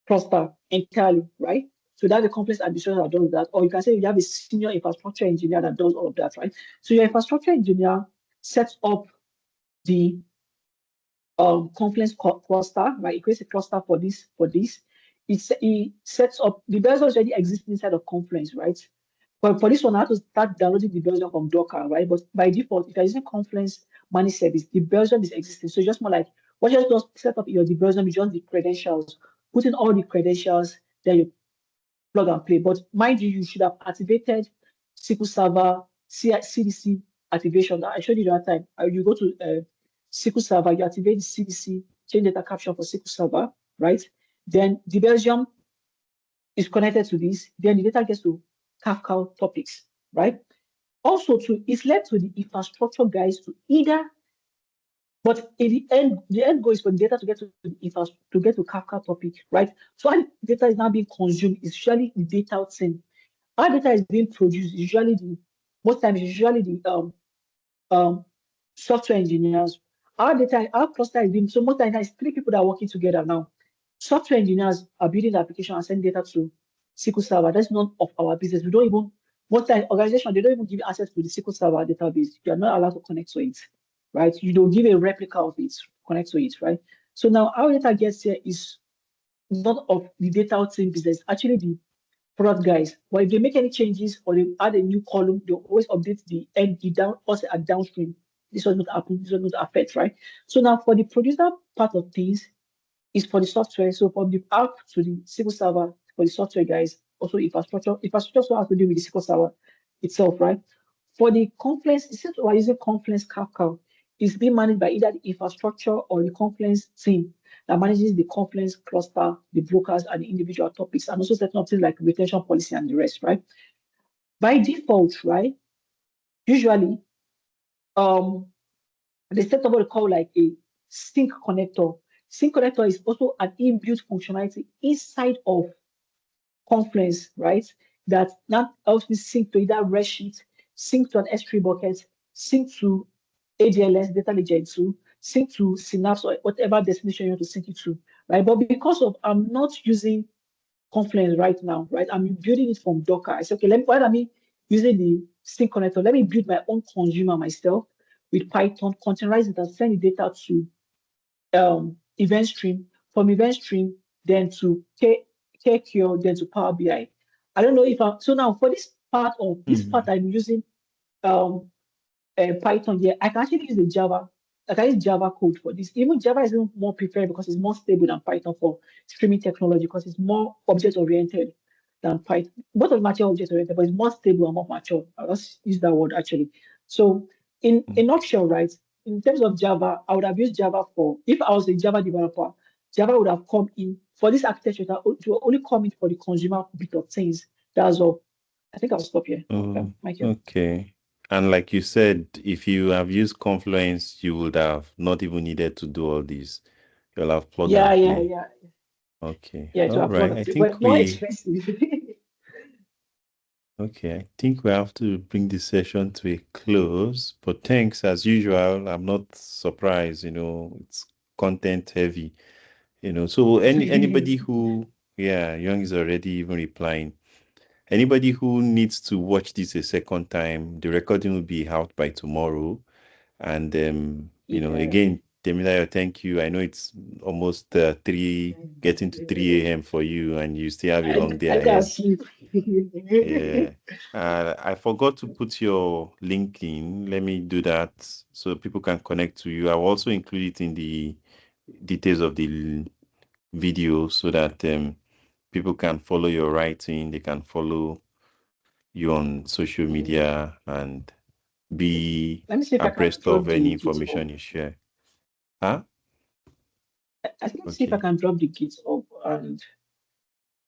cluster entirely, right? So that's a complex administrator that does that. Or you can say you have a senior infrastructure engineer that does all of that, right? So your infrastructure engineer sets up the Confluence cluster, right? It creates a cluster for this. It sets up the browsers already exist inside of Confluence, right? But for this one, I have to start downloading the browser from Docker, right? But by default, if you're using Confluence managed service, the browser is existing. So just more like what you just set up your the browser is just the credentials, put in all the credentials, then you plug and play. But mind you, you should have activated SQL Server CDC activation. That I showed you that time. You go to SQL Server, you activate the CDC, change data capture for SQL Server, right? Then the Belgium is connected to this. Then the data gets to Kafka topics, right? Also, it's led to the infrastructure guys to either, but in the end goal is for the data to get to to get to Kafka topic, right? So how the data is now being consumed is usually the data thing. How data is being produced is usually most times it's usually the um, software engineers. Our cluster is being, so most times it's three people that are working together now. Software engineers are building the application and sending data to SQL Server. That's none of our business. We don't even, most times organization, they don't even give you access to the SQL Server database. You are not allowed to connect to it, right? You don't give a replica of it, connect to it, right? So now our data gets here is not of the data team business, actually the product guys. But if they make any changes or they add a new column, they'll always update the down also at downstream. This was not happen, this was not affect, right? So now for the producer part of things is for the software. So from the app to the SQL Server for the software guys, also infrastructure. Infrastructure also has to do with the SQL Server itself, right? For the Confluence, since we're using Confluence Kafka, it's being managed by either the infrastructure or the Confluence team that manages the Confluence cluster, the brokers, and the individual topics, and also setting up things like retention policy and the rest, right? By default, right? Usually, um, they set up what they call like a sync connector. Sync connector is also an inbuilt functionality inside of Confluence, right? That now helps me sync to either Redshift, sync to an S3 bucket, sync to ADLS, Data Legend 2, sync to Synapse or whatever destination you want to sync it to, right? But because of I'm not using Confluence right now, right? I'm building it from Docker. I said, okay, why am I using the sync connector? Let me build my own consumer myself with Python, containerize it and send the data to Eventstream, from Eventstream, then to KQ, then to Power BI. I don't know if I'm, so now for this part I'm using um, Python here. I can actually use the Java. I can use Java code for this. Even Java is even more preferred because it's more stable than Python for streaming technology because it's more object oriented than Python. Both of them are object oriented, but it's more stable and more mature. I'll just use that word actually. So in a nutshell, right? In terms of Java, I would have used Java for if I was a Java developer, Java would have come in for this architecture that to only come in for the consumer bit of things. That's all. I think I'll stop here. Oh, Michael. okay. And like you said, if you have used Confluence, you would have not even needed to do all this. You'll have plug Yeah, and yeah, play. yeah. Okay. Yeah, to All have plug right. and play, but more expensive. I think we have to bring this session to a close. But thanks as usual. I'm not surprised, it's content heavy, So anybody who, yeah, Young is already even replying. Anybody who needs to watch this a second time, the recording will be out by tomorrow. And Yeah. again, Temidayo, thank you. I know it's almost getting to 3 a.m. for you, and you still have a long day I got ahead. sleep. Yeah. I forgot to put your link in. Let me do that so people can connect to you. I'll also include it in the details of the video so that people can follow your writing. They can follow you on social media and be Let me see if I can abreast drop of any the Git up. information you share. Huh? I think see if I Okay. can drop the Git up and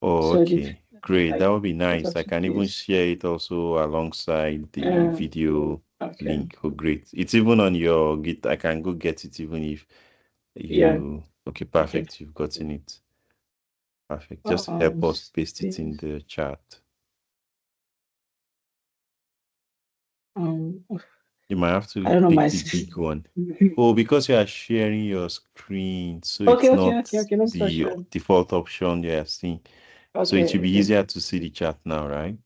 Oh, so that okay. Great. like That would be just nice. have I to can even use. share it also alongside the video Okay. link. Oh, great. It's even on your Git. I can go get it even if Yeah. okay, Okay. perfect. You've gotten it. Perfect. Just help us paste it in the chat. Um, You might have I to don't know my pick the system. big one. Oh, because you are sharing your screen, so Okay, it's okay, not okay, okay. Let's start the sharing. default option you are seeing. So it should Okay, be okay. easier to see the chat now, right?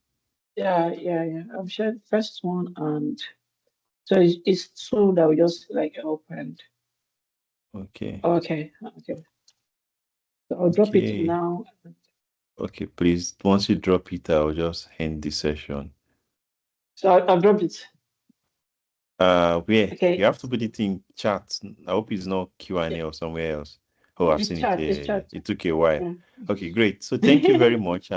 Yeah. I've shared first one, and so it's two that we just like opened. Okay. Okay. So I'll drop it Okay. now. Okay, please. Once you drop it, I'll just end the session. So I've dropped it. Where you Okay. have to put it in chat. I hope it's not Q&A or somewhere else. Oh, I've It's seen it. chat. It's Yeah. chat. It took a while. Yeah. Okay, great. So thank you very much.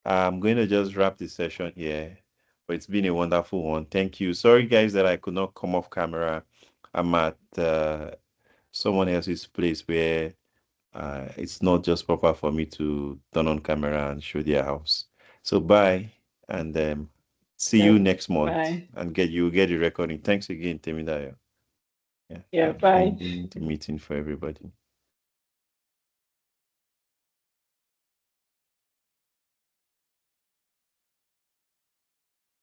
I'm going to just wrap the session here, but it's been a wonderful one. Thank you. Sorry, guys, that I could not come off camera. I'm at someone else's place where it's not just proper for me to turn on camera and show their house. So bye, and see Yeah. you next month, Bye. and get the recording. Thanks again, Temidayo. Yeah, Yeah. I'm Bye. ending the meeting for everybody.